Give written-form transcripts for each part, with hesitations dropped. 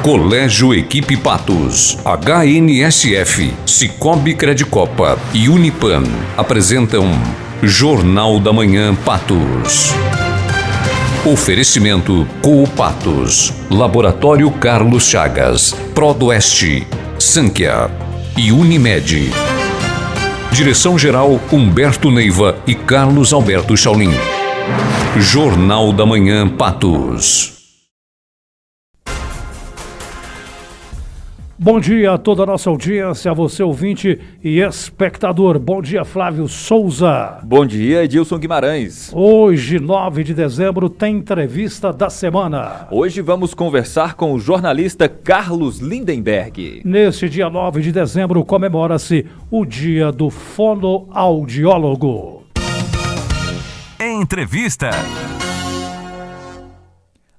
Colégio Equipe Patos, HNSF, Cicobi Credicopa e Unipan apresentam Jornal da Manhã Patos. Oferecimento Coop Patos, Laboratório Carlos Chagas, Prodoeste, Sanquia e Unimed. Direção-geral Humberto Neiva e Carlos Alberto Chaulin. Jornal da Manhã Patos. Bom dia a toda a nossa audiência, a você ouvinte e espectador. Bom dia, Flávio Souza. Bom dia, Edilson Guimarães. Hoje, 9 de dezembro, tem entrevista da semana. Hoje vamos conversar com o jornalista Carlos Lindenberg. Neste dia 9 de dezembro, comemora-se o Dia do Fonoaudiólogo. Entrevista.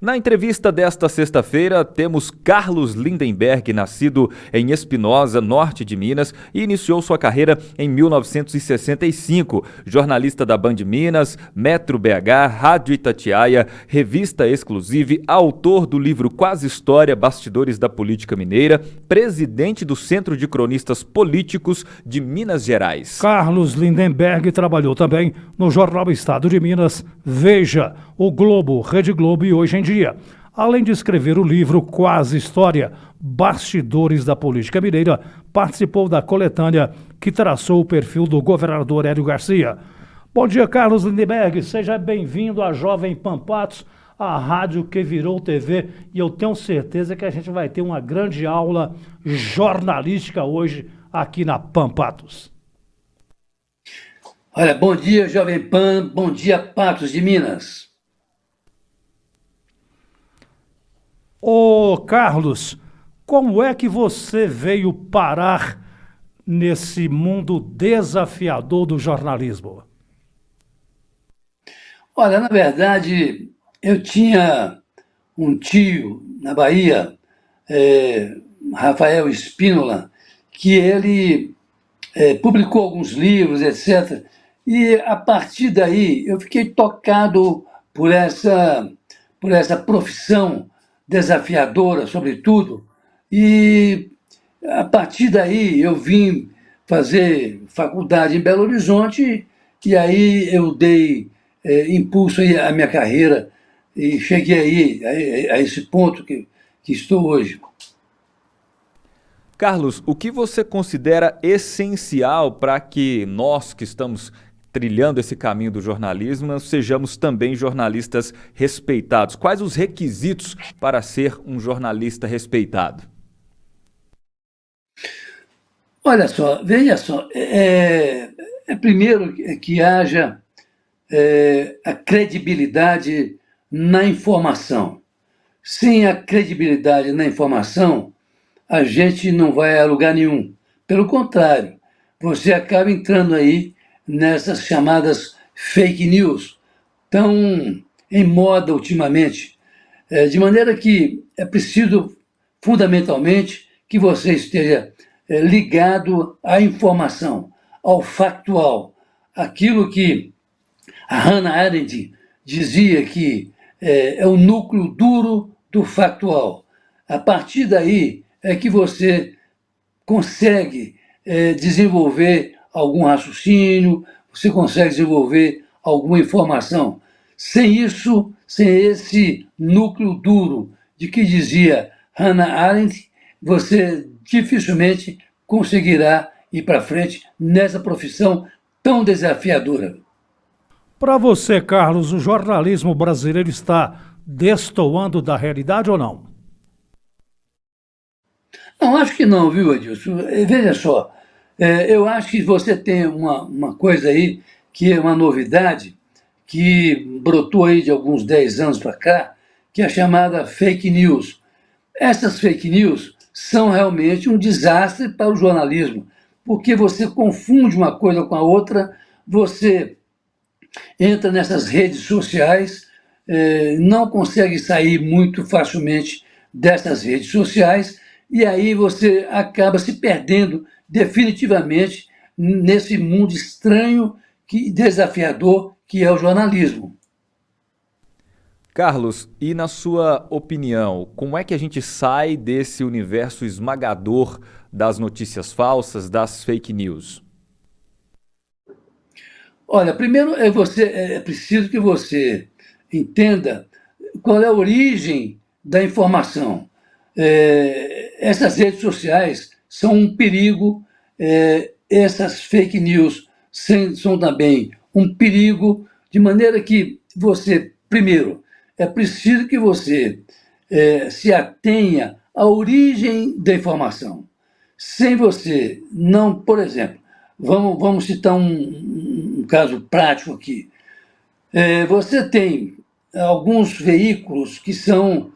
Na entrevista desta sexta-feira, temos Carlos Lindenberg, nascido em Espinosa, norte de Minas, e iniciou sua carreira em 1965. Jornalista da Band Minas, Metro BH, Rádio Itatiaia, Revista Exclusive, autor do livro Quase História, Bastidores da Política Mineira, presidente do Centro de Cronistas Políticos de Minas Gerais. Carlos Lindenberg trabalhou também no jornal Estado de Minas, Veja, o Globo, Rede Globo e Hoje em Dia. Além de escrever o livro Quase História, Bastidores da Política Mineira, participou da coletânea que traçou o perfil do governador Hélio Garcia. Bom dia, Carlos Lindenberg. Seja bem-vindo à Jovem Pan Patos, a rádio que virou TV. E eu tenho certeza que a gente vai ter uma grande aula jornalística hoje aqui na Pan Patos. Olha, bom dia, Jovem Pan. Bom dia, Patos de Minas. Ô Carlos, como é que você veio parar nesse mundo desafiador do jornalismo? Olha, na verdade, eu tinha um tio na Bahia, Rafael Espínola, que ele publicou alguns livros, etc. E a partir daí eu fiquei tocado por essa profissão desafiadora, sobretudo, e a partir daí eu vim fazer faculdade em Belo Horizonte e aí eu dei impulso aí à minha carreira e cheguei aí a esse ponto que estou hoje. Carlos, o que você considera essencial para que nós que estamos trilhando esse caminho do jornalismo, sejamos também jornalistas respeitados? Quais os requisitos para ser um jornalista respeitado? Olha só, veja só, primeiro que haja a credibilidade na informação. Sem a credibilidade na informação, a gente não vai a lugar nenhum. Pelo contrário, você acaba entrando aí nessas chamadas fake news, tão em moda ultimamente, de maneira que é preciso, fundamentalmente, que você esteja ligado à informação, ao factual, aquilo que a Hannah Arendt dizia que é o núcleo duro do factual. A partir daí é que você consegue desenvolver algum raciocínio, você consegue desenvolver alguma informação. Sem isso, sem esse núcleo duro de que dizia Hannah Arendt, você dificilmente conseguirá ir para frente nessa profissão tão desafiadora. Para você, Carlos, o jornalismo brasileiro está destoando da realidade ou não? Não, acho que não, viu, Edilson? Veja só, eu acho que você tem uma coisa aí que é uma novidade, que brotou aí de alguns 10 anos para cá, que é a chamada fake news. Essas fake news são realmente um desastre para o jornalismo, porque você confunde uma coisa com a outra, você entra nessas redes sociais, não consegue sair muito facilmente dessas redes sociais, e aí você acaba se perdendo definitivamente nesse mundo estranho e desafiador que é o jornalismo. Carlos, e na sua opinião, como é que a gente sai desse universo esmagador das notícias falsas, das fake news? Olha, primeiro é preciso que você entenda qual é a origem da informação. Essas redes sociais são um perigo, essas fake news são também um perigo, de maneira que você, primeiro, é preciso que você se atenha à origem da informação. Sem você não, por exemplo, vamos citar um caso prático aqui. Você tem alguns veículos que são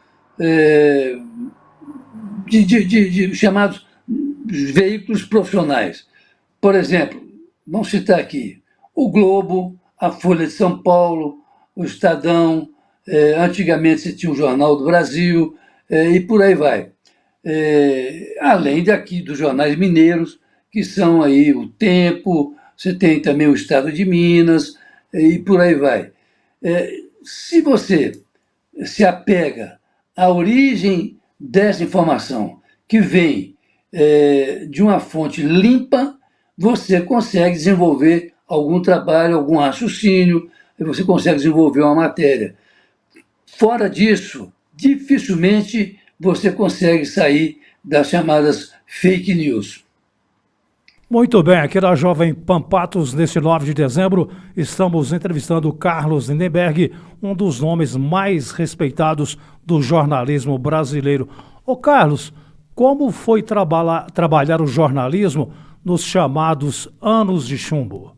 chamados veículos profissionais. Por exemplo, vamos citar aqui o Globo, a Folha de São Paulo, o Estadão, antigamente você tinha o Jornal do Brasil, e por aí vai. Além daqui dos jornais mineiros, que são aí o Tempo, você tem também o Estado de Minas, e por aí vai. Se você se apega à origem dessa informação, que vem de uma fonte limpa, você consegue desenvolver algum trabalho, algum raciocínio, você consegue desenvolver uma matéria. Fora disso, dificilmente você consegue sair das chamadas fake news. Muito bem, aqui na Jovem Pan Patos, neste 9 de dezembro, estamos entrevistando Carlos Lindenberg, um dos nomes mais respeitados do jornalismo brasileiro. Ô Carlos, como foi trabalhar o jornalismo nos chamados anos de chumbo?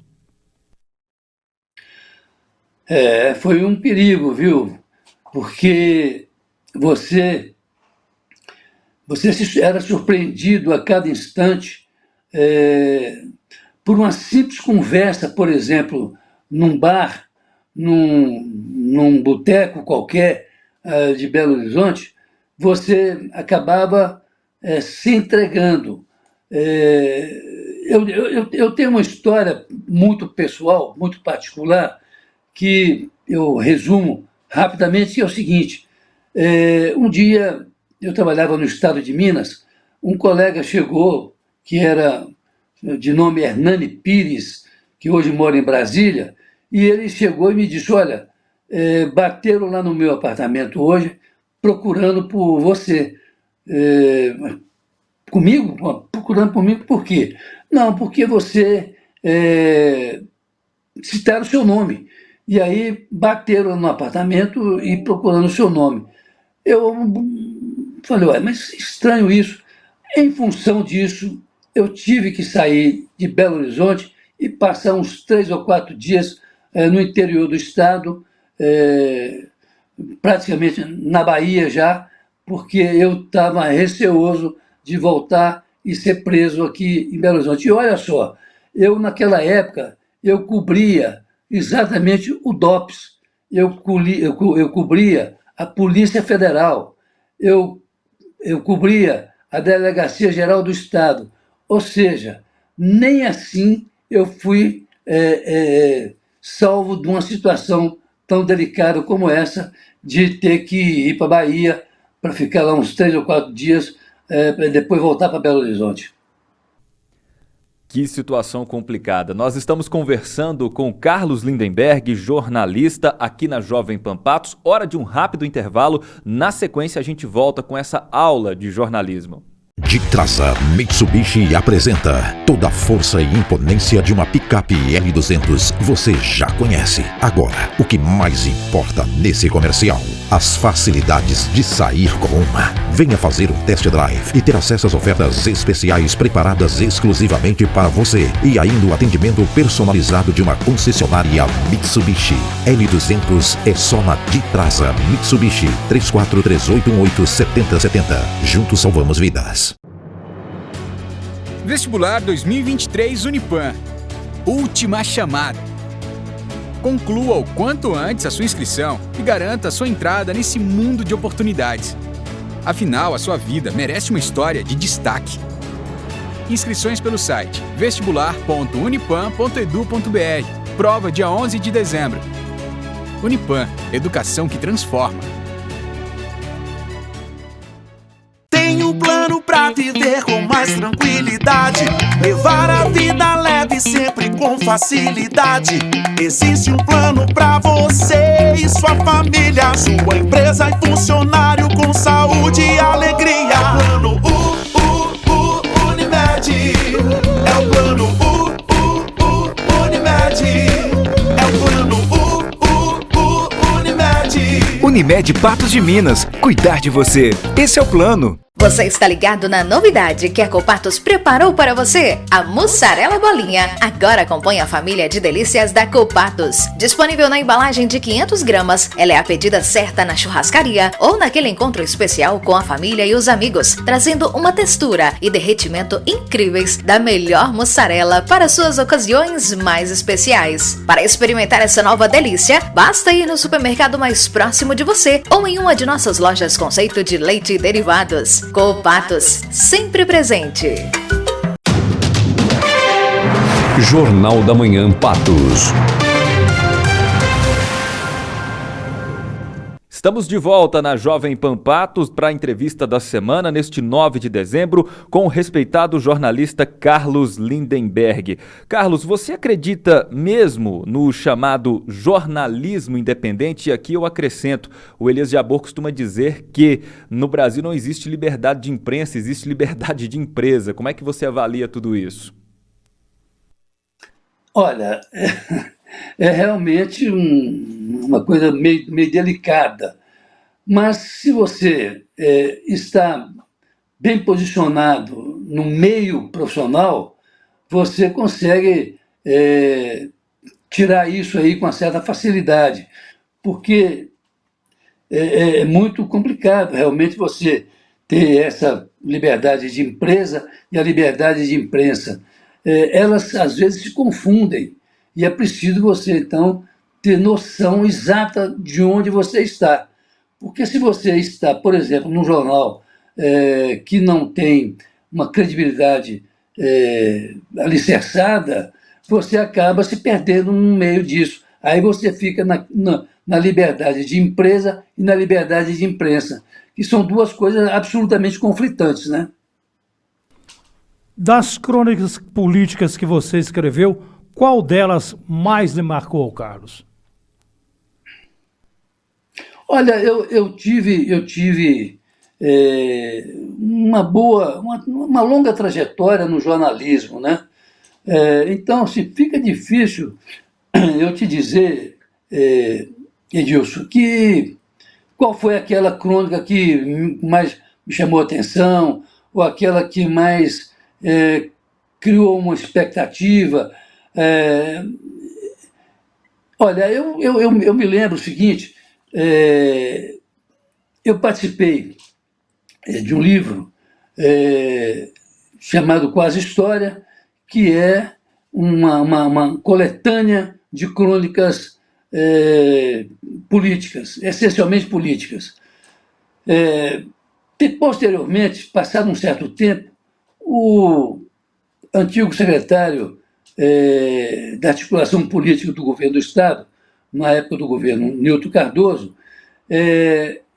Foi um perigo, viu? Porque você era surpreendido a cada instante por uma simples conversa, por exemplo, num bar, num boteco qualquer de Belo Horizonte, você acabava se entregando. Eu tenho uma história muito pessoal, muito particular, que eu resumo rapidamente, que é o seguinte. Um dia, eu trabalhava no estado de Minas, um colega chegou, que era de nome Hernani Pires, que hoje mora em Brasília, e ele chegou e me disse, olha, bateram lá no meu apartamento hoje, procurando por você. Comigo? Procurando por mim, por quê? Não, porque você citaram o seu nome. E aí bateram no apartamento e procurando o seu nome. Eu falei, mas estranho isso. Em função disso, eu tive que sair de Belo Horizonte e passar uns 3 ou 4 dias no interior do estado, praticamente na Bahia já, porque eu estava receoso de voltar e ser preso aqui em Belo Horizonte. E olha só, eu naquela época, eu cobria exatamente o DOPS, eu cobria a Polícia Federal, eu cobria a Delegacia Geral do Estado, ou seja, nem assim eu fui salvo de uma situação tão delicada como essa, de ter que ir para a Bahia para ficar lá uns 3 ou 4 dias, para depois voltar para Belo Horizonte. Que situação complicada. Nós estamos conversando com Carlos Lindenberg, jornalista aqui na Jovem Pan Patos. Hora de um rápido intervalo. Na sequência, a gente volta com essa aula de jornalismo. De Traça, Mitsubishi apresenta toda a força e imponência de uma picape L200 você já conhece. Agora, o que mais importa nesse comercial? As facilidades de sair com uma. Venha fazer um test drive e ter acesso às ofertas especiais preparadas exclusivamente para você. E ainda o atendimento personalizado de uma concessionária Mitsubishi. L200 é só na De Traça, Mitsubishi, 3438187070. Juntos salvamos vidas. Vestibular 2023 Unipan. Última chamada. Conclua o quanto antes a sua inscrição e garanta a sua entrada nesse mundo de oportunidades. Afinal, a sua vida merece uma história de destaque. Inscrições pelo site vestibular.unipan.edu.br. Prova dia 11 de dezembro. Unipan, educação que transforma. Tem um plano pra viver com mais tranquilidade, levar a vida leve sempre com facilidade. Existe um plano pra você e sua família, sua empresa e funcionário com saúde e alegria. Plano Unimed, é o plano Unimed, é o plano Unimed. Unimed Patos de Minas, cuidar de você. Esse é o plano. Você está ligado na novidade que a Copatos preparou para você? A mussarela bolinha. Agora acompanha a família de delícias da Copatos. Disponível na embalagem de 500 gramas, ela é a pedida certa na churrascaria ou naquele encontro especial com a família e os amigos, trazendo uma textura e derretimento incríveis da melhor mussarela para suas ocasiões mais especiais. Para experimentar essa nova delícia, basta ir no supermercado mais próximo de você ou em uma de nossas lojas conceito de leite e derivados. Copatos, sempre presente. Jornal da Manhã Patos. Estamos de volta na Jovem Pan Patos para a entrevista da semana, neste 9 de dezembro, com o respeitado jornalista Carlos Lindenberg. Carlos, você acredita mesmo no chamado jornalismo independente? E aqui eu acrescento, o Elias Jabor costuma dizer que no Brasil não existe liberdade de imprensa, existe liberdade de empresa. Como é que você avalia tudo isso? Olha, é realmente uma coisa meio delicada, mas se você está bem posicionado no meio profissional, você consegue tirar isso aí com uma certa facilidade, porque é muito complicado realmente você ter essa liberdade de empresa e a liberdade de imprensa. Elas às vezes se confundem e é preciso você então ter noção exata de onde você está. Porque se você está, por exemplo, num jornal que não tem uma credibilidade alicerçada, você acaba se perdendo no meio disso. Aí você fica na liberdade de empresa e na liberdade de imprensa, que são duas coisas absolutamente conflitantes, né? Das crônicas políticas que você escreveu, qual delas mais lhe marcou, Carlos? Olha, eu tive uma longa trajetória no jornalismo, né? Então, se fica difícil eu te dizer, Edilson, qual foi aquela crônica que mais me chamou a atenção, ou aquela que mais criou uma expectativa. Olha, eu me lembro o seguinte, eu participei de um livro chamado Quase História, que é uma coletânea de crônicas políticas, essencialmente políticas. Posteriormente, passado um certo tempo, o antigo secretário da articulação política do governo do Estado, na época do governo Nilton Cardoso,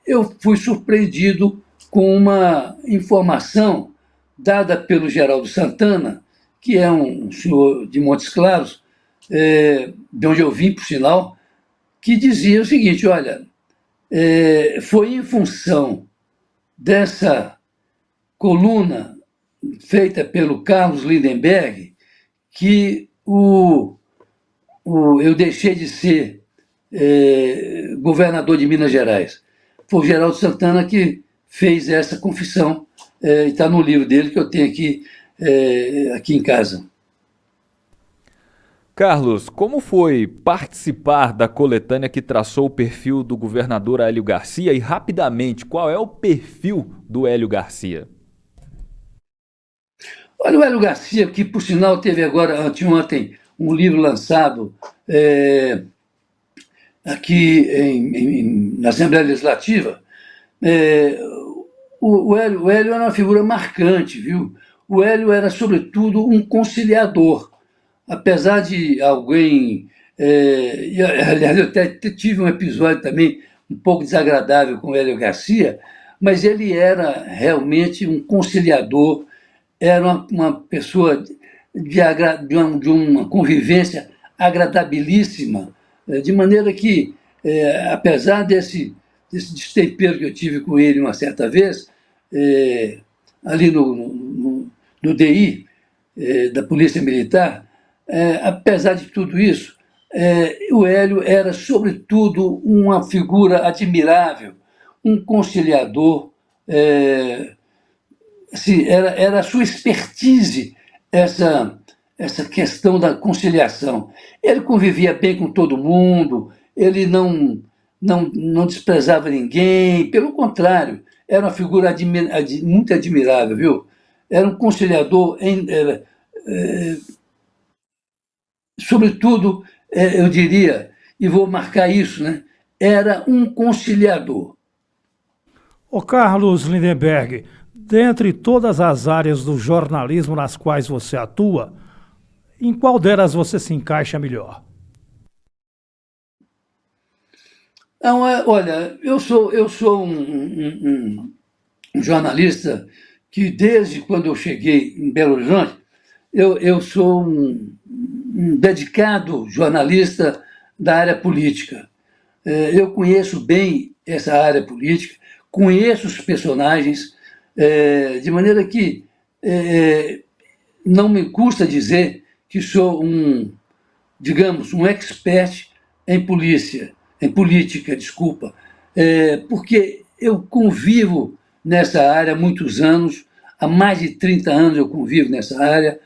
eu fui surpreendido com uma informação dada pelo Geraldo Santana, que é um senhor de Montes Claros, de onde eu vim, por sinal, que dizia o seguinte: olha, foi em função dessa coluna feita pelo Carlos Lindenberg que eu deixei de ser governador de Minas Gerais. Foi o Geraldo Santana que fez essa confissão, e está no livro dele que eu tenho aqui em casa. Carlos, como foi participar da coletânea que traçou o perfil do governador Hélio Garcia? E, rapidamente, qual é o perfil do Hélio Garcia? Olha, o Hélio Garcia, que, por sinal, teve agora, anteontem, um livro lançado aqui na Assembleia Legislativa. O Hélio era uma figura marcante, viu? O Hélio era, sobretudo, um conciliador. Apesar de alguém Aliás, eu até tive um episódio também um pouco desagradável com o Hélio Garcia, mas ele era realmente um conciliador, era uma pessoa de uma convivência agradabilíssima, de maneira que, apesar desse destempero que eu tive com ele uma certa vez, ali no DI, da Polícia Militar, apesar de tudo isso, o Hélio era, sobretudo, uma figura admirável, um conciliador. Assim, era a sua expertise essa questão da conciliação. Ele convivia bem com todo mundo, ele não desprezava ninguém, pelo contrário, era uma figura muito admirável, viu? Era um conciliador, sobretudo, eu diria, e vou marcar isso, né? Era um conciliador. Ô Carlos Lindenberg, dentre todas as áreas do jornalismo nas quais você atua, em qual delas você se encaixa melhor? Não, olha, eu sou um jornalista que, desde quando eu cheguei em Belo Horizonte, eu sou um dedicado jornalista da área política. Eu conheço bem essa área política, conheço os personagens, de maneira que não me custa dizer que sou digamos, um expert em política, desculpa, porque eu convivo nessa área há muitos anos, há mais de 30 anos eu convivo nessa área,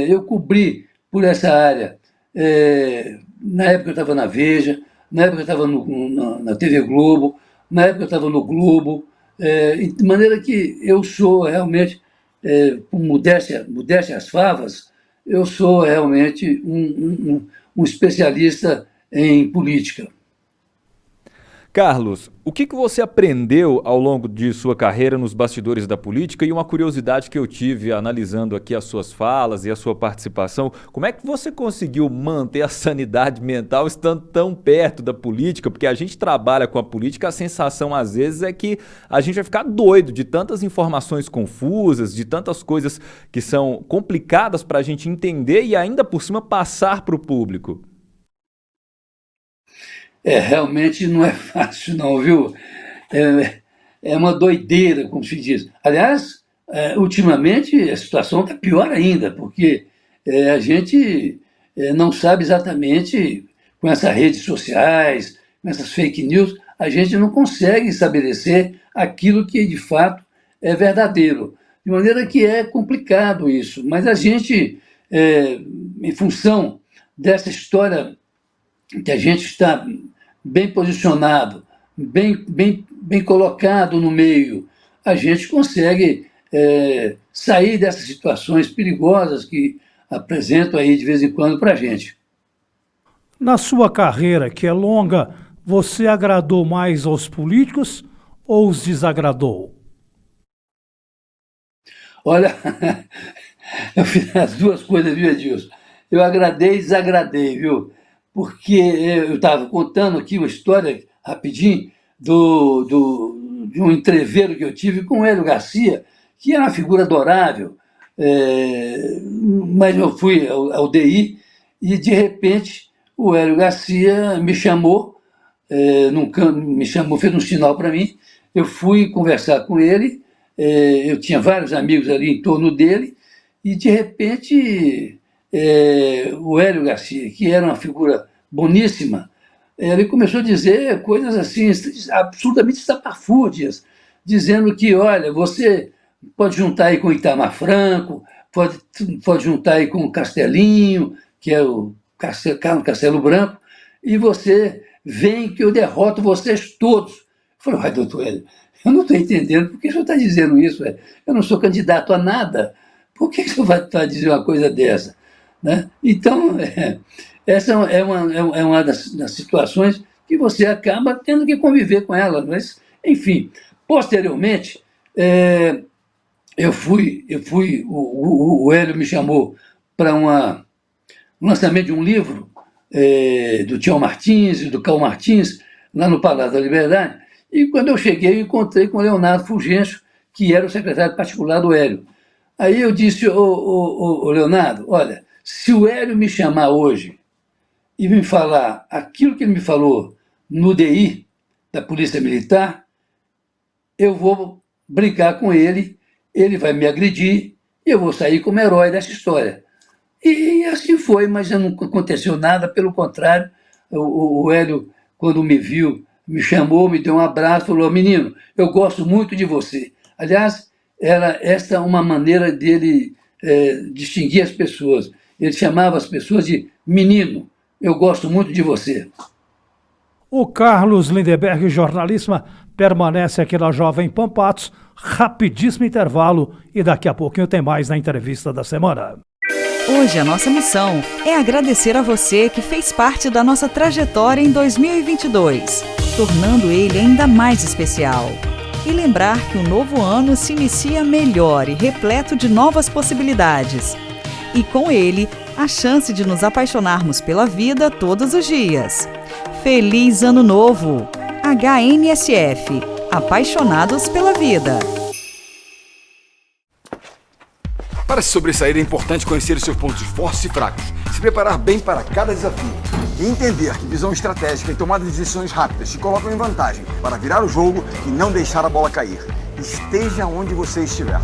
eu cobri por essa área, na época eu estava na Veja, na época eu estava na TV Globo, na época eu estava no Globo, de maneira que eu sou realmente, com modéstia às favas, eu sou realmente um especialista em política. Carlos, o que você aprendeu ao longo de sua carreira nos bastidores da política? E uma curiosidade que eu tive analisando aqui as suas falas e a sua participação, como é que você conseguiu manter a sanidade mental estando tão perto da política? Porque a gente trabalha com a política, a sensação às vezes é que a gente vai ficar doido de tantas informações confusas, de tantas coisas que são complicadas para a gente entender e ainda por cima passar para o público. Realmente não é fácil não, viu? É uma doideira, como se diz. Aliás, ultimamente a situação está pior ainda, porque a gente não sabe exatamente, com essas redes sociais, com essas fake news, a gente não consegue estabelecer aquilo que de fato é verdadeiro. De maneira que é complicado isso, mas a gente, em função dessa história que a gente está bem posicionado, bem colocado no meio, a gente consegue sair dessas situações perigosas que apresentam aí de vez em quando para a gente. Na sua carreira, que é longa, você agradou mais aos políticos ou os desagradou? Olha, eu fiz as duas coisas, viu, Edilson? Eu agradei e desagradei, viu? Porque eu estava contando aqui uma história, rapidinho, de um entreveiro que eu tive com o Hélio Garcia, que era uma figura adorável, mas eu fui ao DI e, de repente, o Hélio Garcia me chamou, fez um sinal para mim, eu fui conversar com ele, eu tinha vários amigos ali em torno dele, e, de repente, o Hélio Garcia, que era uma figura boníssima, ele começou a dizer coisas assim, absolutamente estapafúrdias, dizendo que, olha, você pode juntar aí com o Itamar Franco, pode juntar aí com o Castelinho, que é o Carlos Castelo Branco, e você vem que eu derroto vocês todos. Eu falei, uai, doutor Hélio, eu não estou entendendo por que o senhor está dizendo isso. Eu não sou candidato a nada. Por que o senhor vai estar dizendo uma coisa dessa? Né? Então, essa é uma das situações que você acaba tendo que conviver com ela. Mas, enfim, posteriormente, o Hélio me chamou para um lançamento de um livro do Tião Martins e do Carl Martins, lá no Palácio da Liberdade, e quando eu cheguei, eu encontrei com o Leonardo Fulgêncio, que era o secretário particular do Hélio. Aí eu disse, ô Leonardo, olha, se o Hélio me chamar hoje e me falar aquilo que ele me falou no DI da Polícia Militar, eu vou brigar com ele, ele vai me agredir e eu vou sair como herói dessa história. E assim foi, mas não aconteceu nada, pelo contrário, o Hélio, quando me viu, me chamou, me deu um abraço, falou, menino, eu gosto muito de você. Aliás, era esta uma maneira dele distinguir as pessoas. Ele chamava as pessoas de menino, eu gosto muito de você. O Carlos Lindenberg, jornalista, permanece aqui na Jovem Pan Patos. Rapidíssimo intervalo e daqui a pouquinho tem mais na entrevista da semana. Hoje a nossa missão é agradecer a você que fez parte da nossa trajetória em 2022, tornando ele ainda mais especial. E lembrar que o novo ano se inicia melhor e repleto de novas possibilidades. E com ele, a chance de nos apaixonarmos pela vida todos os dias. Feliz Ano Novo! HNSF, apaixonados pela vida. Para se sobressair é importante conhecer os seus pontos fortes e fracos, se preparar bem para cada desafio e entender que visão estratégica e tomada de decisões rápidas te colocam em vantagem para virar o jogo e não deixar a bola cair. Esteja onde você estiver.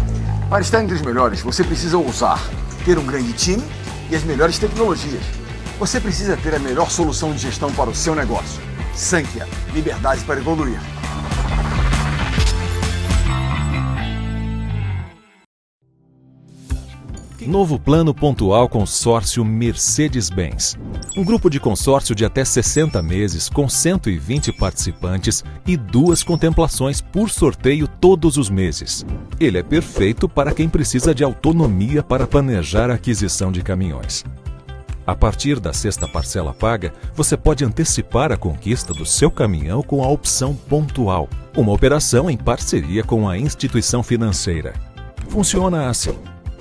Para estar entre os melhores, você precisa ousar, ter um grande time e as melhores tecnologias. Você precisa ter a melhor solução de gestão para o seu negócio. Sankhya, liberdade para evoluir. Novo Plano Pontual Consórcio Mercedes-Benz. Um grupo de consórcio de até 60 meses com 120 participantes e 2 contemplações por sorteio todos os meses. Ele é perfeito para quem precisa de autonomia para planejar a aquisição de caminhões. A partir da 6ª parcela paga, você pode antecipar a conquista do seu caminhão com a opção Pontual, uma operação em parceria com a instituição financeira. Funciona assim.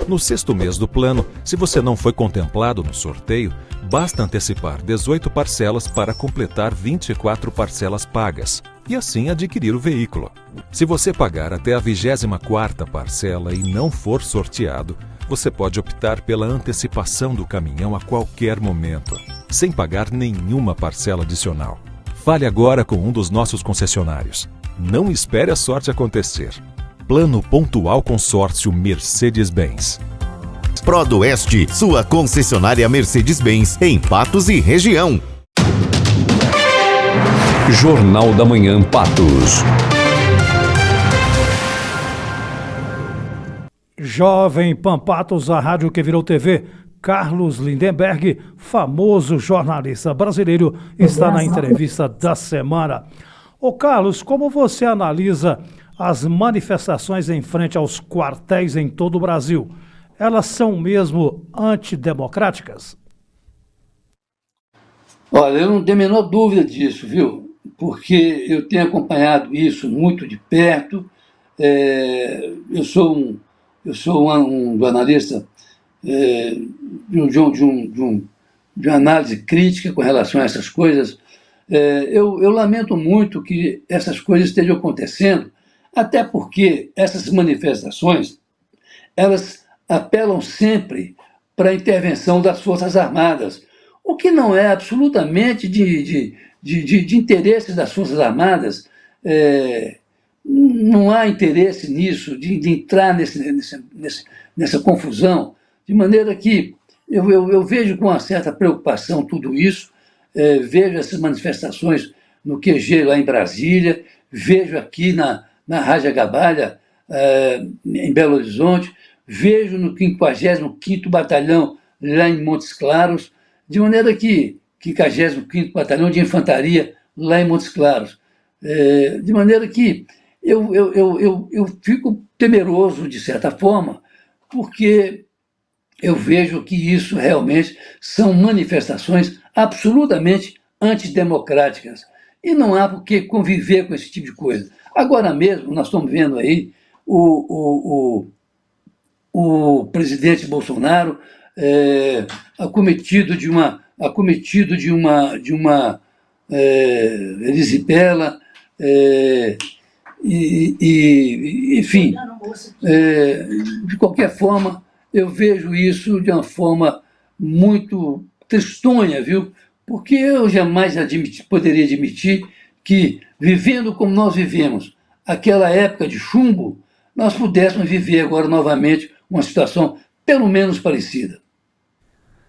No 6º mês do plano, se você não foi contemplado no sorteio, basta antecipar 18 parcelas para completar 24 parcelas pagas e assim adquirir o veículo. Se você pagar até a 24ª parcela e não for sorteado, você pode optar pela antecipação do caminhão a qualquer momento, sem pagar nenhuma parcela adicional. Fale agora com um dos nossos concessionários. Não espere a sorte acontecer. Plano Pontual Consórcio Mercedes-Benz. Prodoeste, sua concessionária Mercedes-Benz em Patos e região. Jornal da Manhã Patos. Jovem Pan Patos, a rádio que virou TV. Carlos Lindenberg, famoso jornalista brasileiro, está na entrevista da semana. Ô Carlos, como você analisa as manifestações em frente aos quartéis em todo o Brasil? Elas são mesmo antidemocráticas? Olha, eu não tenho a menor dúvida disso, viu? Porque eu tenho acompanhado isso muito de perto. Eu sou um jornalista de análise crítica com relação a essas coisas. Eu lamento muito que essas coisas estejam acontecendo, até porque essas manifestações, elas apelam sempre para a intervenção das Forças Armadas, o que não é absolutamente de interesse das Forças Armadas. Não há interesse nisso, de entrar nessa confusão, de maneira que eu vejo com uma certa preocupação tudo isso, vejo essas manifestações no QG lá em Brasília, vejo aqui na Raja Gabalha, em Belo Horizonte, vejo no 55º Batalhão lá em Montes Claros, de maneira que 55º Batalhão de Infantaria lá em Montes Claros, de maneira que eu fico temeroso, de certa forma, porque eu vejo que isso realmente são manifestações absolutamente antidemocráticas. E não há por que conviver com esse tipo de coisa. Agora mesmo, nós estamos vendo aí o presidente Bolsonaro acometido de uma acometido de uma erisipela, enfim, de qualquer forma, eu vejo isso de uma forma muito tristonha, viu? Porque eu jamais poderia admitir que, vivendo como nós vivemos, aquela época de chumbo, nós pudéssemos viver agora novamente uma situação pelo menos parecida.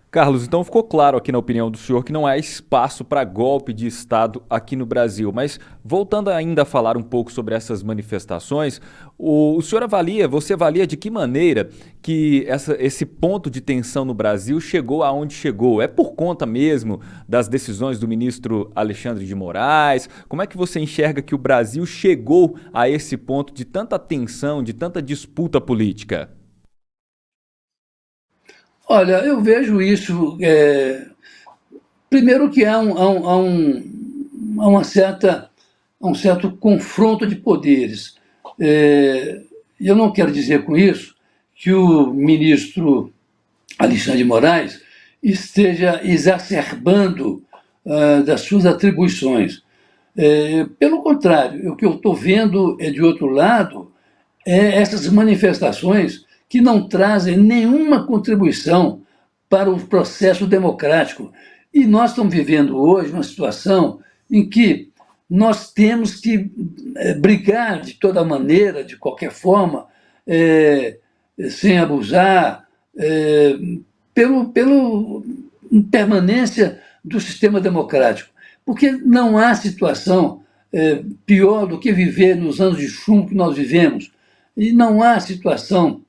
Carlos, então ficou claro aqui na opinião do senhor que não há espaço para golpe de Estado aqui no Brasil. Mas voltando ainda a falar um pouco sobre essas manifestações, o senhor você avalia de que maneira que esse ponto de tensão no Brasil chegou aonde chegou? É por conta mesmo das decisões do ministro Alexandre de Moraes? Como é que você enxerga que o Brasil chegou a esse ponto de tanta tensão, de tanta disputa política? Olha, eu vejo isso, primeiro que há um certo confronto de poderes. Eu não quero dizer com isso que o ministro Alexandre de Moraes esteja exacerbando das suas atribuições. Pelo contrário, o que eu estou vendo de outro lado, essas manifestações que não trazem nenhuma contribuição para o processo democrático. E nós estamos vivendo hoje uma situação em que nós temos que brigar de toda maneira, de qualquer forma, sem abusar, pela permanência do sistema democrático. Porque não há situação pior do que viver nos anos de chumbo que nós vivemos. E não há situação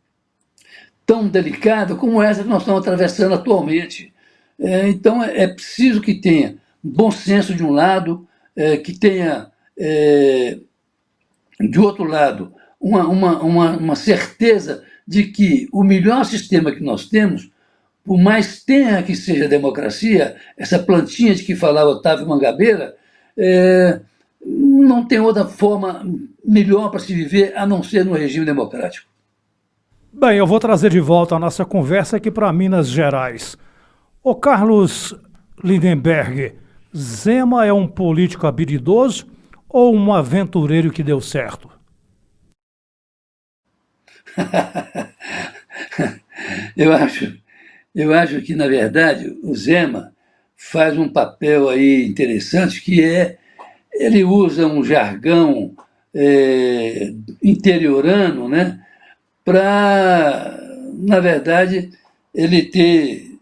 tão delicada como essa que nós estamos atravessando atualmente. Então, é preciso que tenha bom senso de um lado, que tenha, de outro lado, uma certeza de que o melhor sistema que nós temos, por mais tenra que seja a democracia, essa plantinha de que falava Otávio Mangabeira, não tem outra forma melhor para se viver a não ser no regime democrático. Bem, eu vou trazer de volta a nossa conversa aqui para Minas Gerais. Ô Carlos Lindenberg, Zema é um político habilidoso ou um aventureiro que deu certo? Eu acho que, na verdade, o Zema faz um papel aí interessante, que ele usa um jargão interiorano, né? Para, na verdade, ele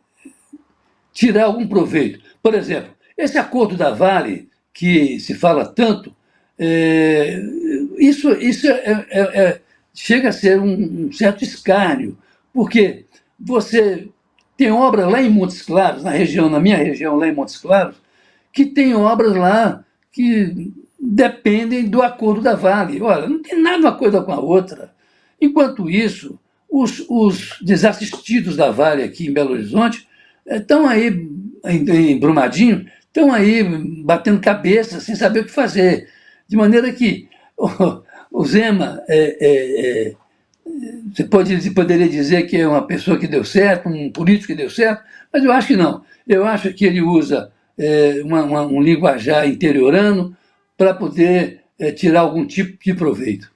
tirar algum proveito. Por exemplo, esse acordo da Vale, que se fala tanto, isso chega a ser um certo escárnio, porque você tem obras lá em Montes Claros, na minha região, lá em Montes Claros, que tem obras lá que dependem do acordo da Vale. Olha, não tem nada uma coisa com a outra. Enquanto isso, os desassistidos da Vale aqui em Belo Horizonte estão aí, em Brumadinho, estão aí batendo cabeça, sem saber o que fazer. De maneira que o Zema, você poderia dizer que é uma pessoa que deu certo, um político que deu certo, mas eu acho que não. Eu acho que ele usa um linguajar interiorano para poder tirar algum tipo de proveito.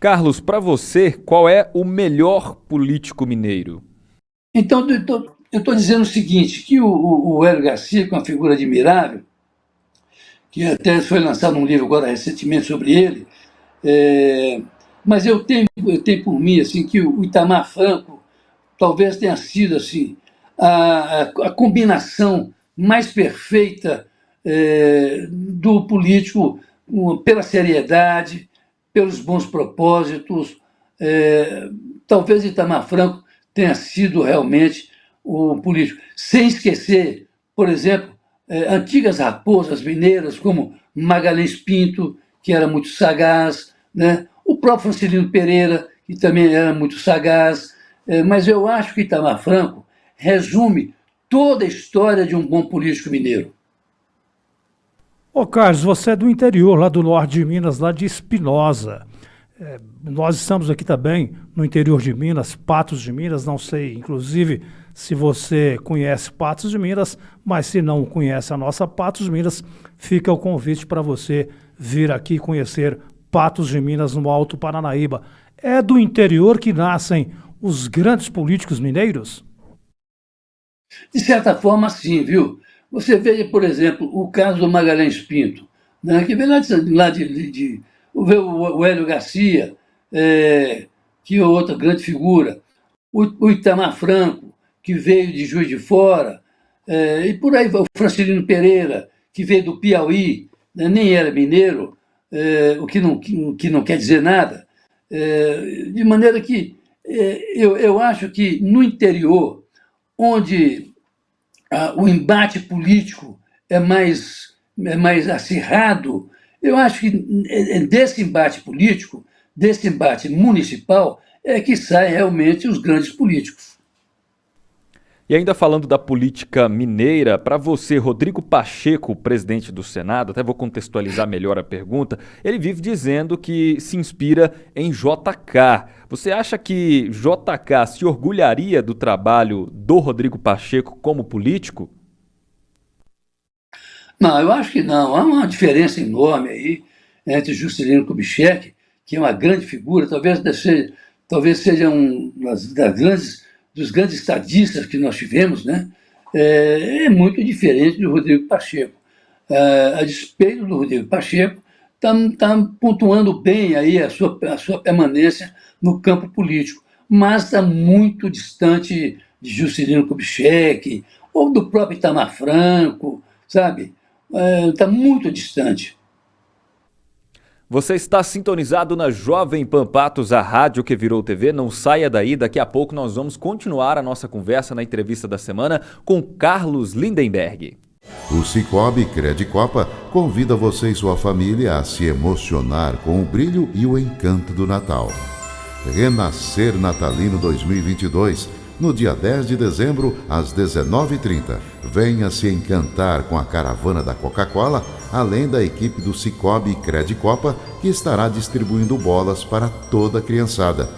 Carlos, para você, qual é o melhor político mineiro? Então, eu estou dizendo o seguinte, que o Hélio Garcia, que é uma figura admirável, que até foi lançado um livro agora recentemente sobre ele, mas eu tenho por mim assim, que o Itamar Franco talvez tenha sido assim, a combinação mais perfeita do político pela seriedade, pelos bons propósitos. Talvez Itamar Franco tenha sido realmente o político. Sem esquecer, por exemplo, antigas raposas mineiras, como Magalhães Pinto, que era muito sagaz, né? O próprio Francelino Pereira, que também era muito sagaz. Mas eu acho que Itamar Franco resume toda a história de um bom político mineiro. Ô Carlos, você é do interior, lá do norte de Minas, lá de Espinosa. Nós estamos aqui também no interior de Minas, Patos de Minas, não sei, inclusive, se você conhece Patos de Minas, mas se não conhece a nossa Patos de Minas, fica o convite para você vir aqui conhecer Patos de Minas no Alto Paranaíba. É do interior que nascem os grandes políticos mineiros? De certa forma, sim, viu? Você veja, por exemplo, o caso do Magalhães Pinto, né, que vem lá de o Hélio Garcia, que é outra grande figura, o Itamar Franco, que veio de Juiz de Fora, e por aí vai o Francisco Pereira, que veio do Piauí, né, nem era mineiro, o que não quer dizer nada. De maneira que eu acho que no interior, onde o embate político é mais acirrado, eu acho que desse embate político, desse embate municipal, é que saem realmente os grandes políticos. E ainda falando da política mineira, para você, Rodrigo Pacheco, presidente do Senado, até vou contextualizar melhor a pergunta, ele vive dizendo que se inspira em JK. Você acha que JK se orgulharia do trabalho do Rodrigo Pacheco como político? Não, eu acho que não. Há uma diferença enorme aí entre Juscelino Kubitschek, que é uma grande figura, talvez seja um dos grandes estadistas que nós tivemos, né? É muito diferente do Rodrigo Pacheco. A despeito do Rodrigo Pacheco, está pontuando bem aí a sua permanência no campo político, mas está muito distante de Juscelino Kubitschek ou do próprio Itamar Franco, sabe? Está muito distante. Você está sintonizado na Jovem Pan Patos, a rádio que virou TV. Não saia daí, daqui a pouco nós vamos continuar a nossa conversa na entrevista da semana com Carlos Lindenberg. O Sicoob Credicopa convida você e sua família a se emocionar com o brilho e o encanto do Natal. Renascer Natalino 2022, no dia 10 de dezembro, às 19h30. Venha se encantar com a caravana da Coca-Cola, além da equipe do Sicoob Credicopa, que estará distribuindo bolas para toda a criançada.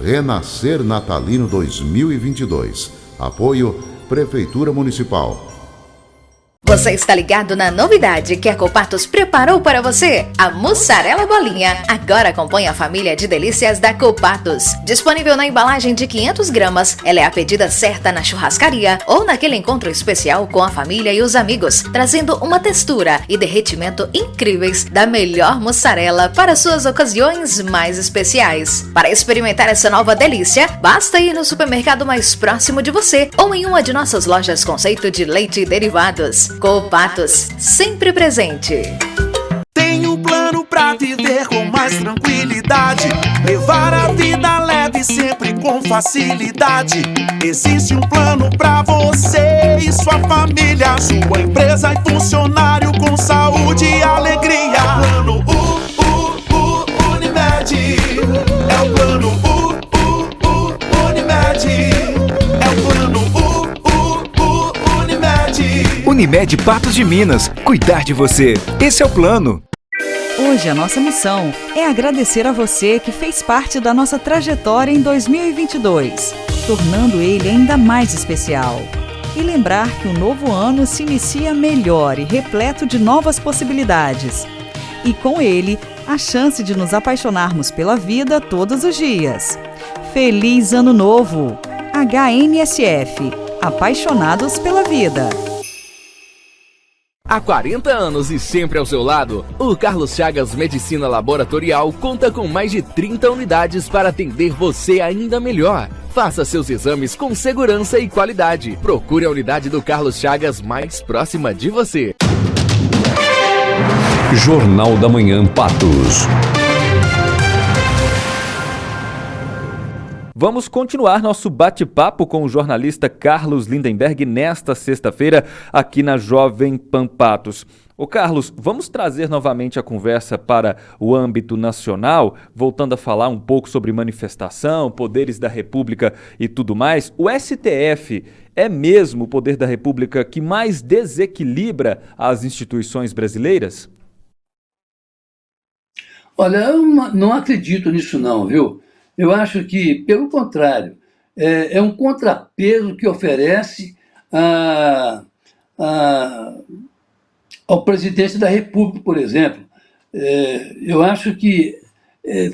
Renascer Natalino 2022. Apoio Prefeitura Municipal. Você está ligado na novidade que a Copatos preparou para você? A mussarela bolinha. Agora acompanhe a família de delícias da Copatos. Disponível na embalagem de 500 gramas, ela é a pedida certa na churrascaria ou naquele encontro especial com a família e os amigos, trazendo uma textura e derretimento incríveis da melhor mussarela para suas ocasiões mais especiais. Para experimentar essa nova delícia, basta ir no supermercado mais próximo de você ou em uma de nossas lojas conceito de leite e derivados. Copatos, sempre presente. Tem um plano pra viver com mais tranquilidade, levar a vida leve sempre com facilidade. Existe um plano pra você e sua família, sua empresa e funcionário com saúde e alegria. É o plano Unimed. É o plano Unimed. É o plano Unimed. Unimed Patos de Minas. Cuidar de você. Esse é o plano. Hoje a nossa missão é agradecer a você que fez parte da nossa trajetória em 2022, tornando ele ainda mais especial. E lembrar que o novo ano se inicia melhor e repleto de novas possibilidades. E com ele, a chance de nos apaixonarmos pela vida todos os dias. Feliz Ano Novo! HNSF. Apaixonados pela vida. Há 40 anos e sempre ao seu lado, o Carlos Chagas Medicina Laboratorial conta com mais de 30 unidades para atender você ainda melhor. Faça seus exames com segurança e qualidade. Procure a unidade do Carlos Chagas mais próxima de você. Jornal da Manhã Patos. Vamos continuar nosso bate-papo com o jornalista Carlos Lindenberg nesta sexta-feira aqui na Jovem Pan Patos. Ô Carlos, vamos trazer novamente a conversa para o âmbito nacional, voltando a falar um pouco sobre manifestação, poderes da República e tudo mais. O STF é mesmo o poder da República que mais desequilibra as instituições brasileiras? Olha, eu não acredito nisso não, viu? Eu acho que, pelo contrário, é um contrapeso que oferece ao presidente da República, por exemplo. Eu acho que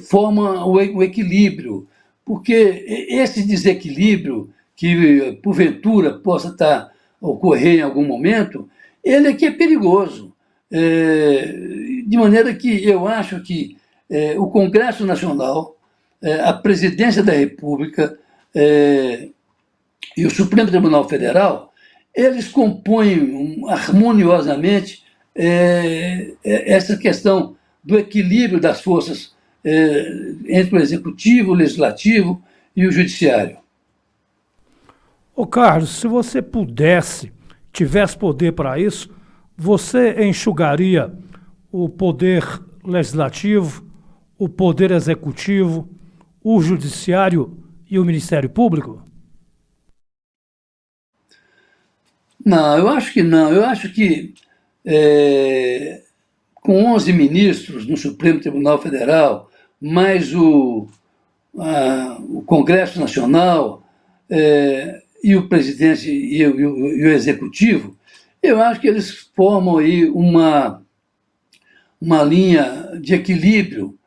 forma o equilíbrio, porque esse desequilíbrio que, porventura, possa ocorrer em algum momento, ele é que é perigoso. De maneira que eu acho que o Congresso Nacional, a Presidência da República e o Supremo Tribunal Federal, eles compõem harmoniosamente essa questão do equilíbrio das forças entre o Executivo, o Legislativo e o Judiciário. Ô Carlos, se você tivesse poder para isso, você enxugaria o poder legislativo, o poder executivo, o judiciário e o Ministério Público? Não, eu acho que não. Eu acho que com 11 ministros no Supremo Tribunal Federal, mais o Congresso Nacional e o presidente e o executivo, eu acho que eles formam aí uma linha de equilíbrio,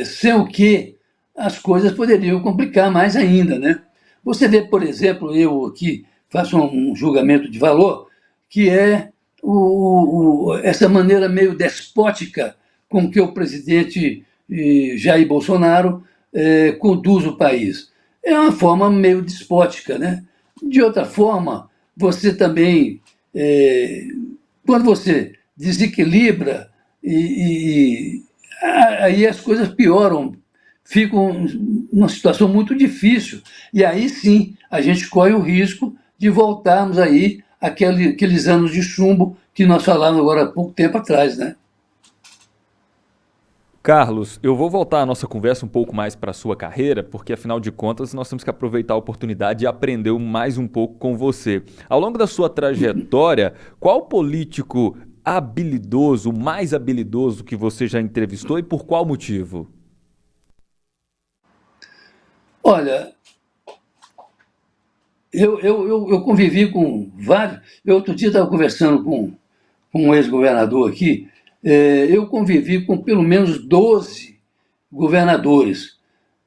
sem o que as coisas poderiam complicar mais ainda, né? Você vê, por exemplo, eu aqui faço um julgamento de valor, que é essa maneira meio despótica com que o presidente Jair Bolsonaro conduz o país. É uma forma meio despótica, né? De outra forma, você também, quando você desequilibra, aí as coisas pioram, ficam numa situação muito difícil. E aí sim, a gente corre o risco de voltarmos aí àqueles anos de chumbo que nós falamos agora há pouco tempo atrás, né? Carlos, eu vou voltar a nossa conversa um pouco mais para a sua carreira, porque afinal de contas nós temos que aproveitar a oportunidade e aprender mais um pouco com você. Ao longo da sua trajetória, qual político habilidoso, mais habilidoso que você já entrevistou e por qual motivo? Olha, eu convivi com vários. Eu outro dia estava conversando com um ex-governador aqui. Eu convivi com pelo menos 12 governadores.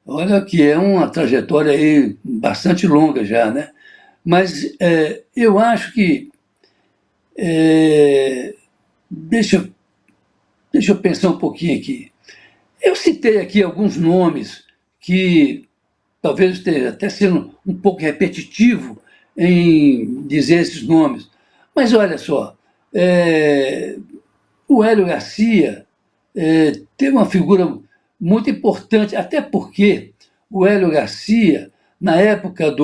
Olha que é uma trajetória aí bastante longa já, né? Mas eu acho que... deixa eu pensar um pouquinho aqui. Eu citei aqui alguns nomes que talvez esteja até sendo um pouco repetitivo em dizer esses nomes. Mas olha só, o Hélio Garcia teve uma figura muito importante, até porque o Hélio Garcia, na época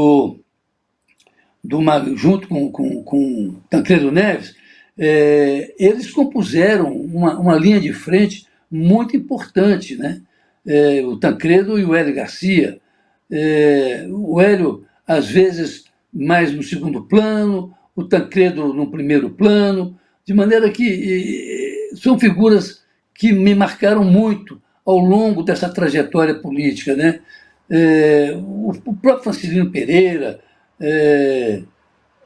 junto com Tancredo Neves, eles compuseram uma linha de frente muito importante, né? O Tancredo e o Hélio Garcia. O Hélio, às vezes, mais no segundo plano, o Tancredo no primeiro plano, de maneira que são figuras que me marcaram muito ao longo dessa trajetória política, né? O próprio Francisco Pereira,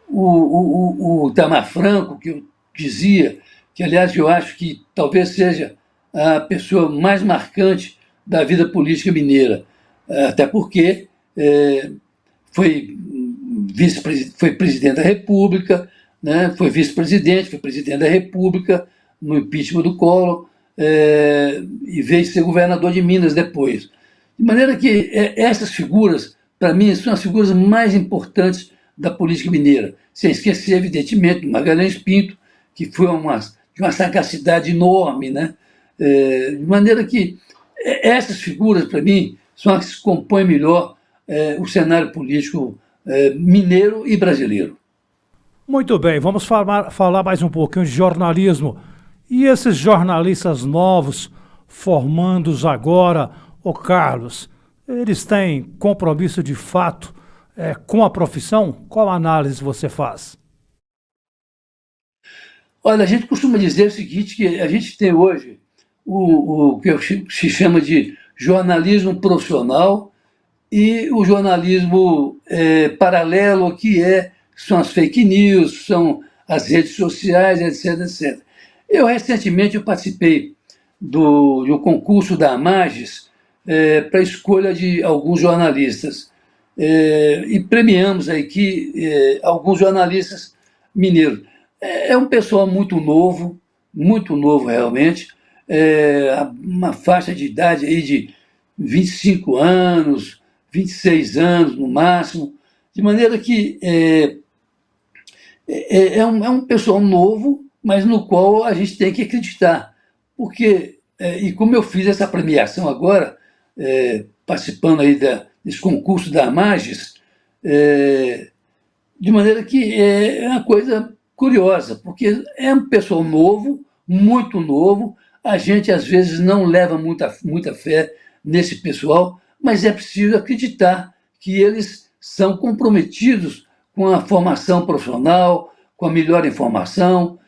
o Itamar Franco, que eu dizia, que aliás eu acho que talvez seja a pessoa mais marcante da vida política mineira, até porque foi presidente da República, né? Foi vice-presidente, foi presidente da República no impeachment do Collor, e veio ser governador de Minas depois. De maneira que essas figuras, para mim, são as figuras mais importantes da política mineira, sem esquecer, evidentemente, do Magalhães Pinto, que foi de uma sagacidade enorme, né? De maneira que essas figuras, para mim, são as que compõem melhor o cenário político mineiro e brasileiro. Muito bem, vamos falar mais um pouquinho de jornalismo. E esses jornalistas novos, formandos agora, Carlos, eles têm compromisso de fato com a profissão? Qual análise você faz? Olha, a gente costuma dizer o seguinte, que a gente tem hoje o que se chama de jornalismo profissional e o jornalismo paralelo, são as fake news, são as redes sociais, etc, etc. Recentemente, participei do concurso da Amages para a escolha de alguns jornalistas. E premiamos aqui alguns jornalistas mineiros. É um pessoal muito novo realmente, uma faixa de idade aí de 25 anos, 26 anos no máximo, de maneira que é um pessoal novo, mas no qual a gente tem que acreditar. Porque, e como eu fiz essa premiação agora, participando aí desse concurso da Amages, de maneira que é uma coisa curiosa, porque é um pessoal novo, muito novo, a gente às vezes não leva muita fé nesse pessoal, mas é preciso acreditar que eles são comprometidos com a formação profissional, com a melhor informação,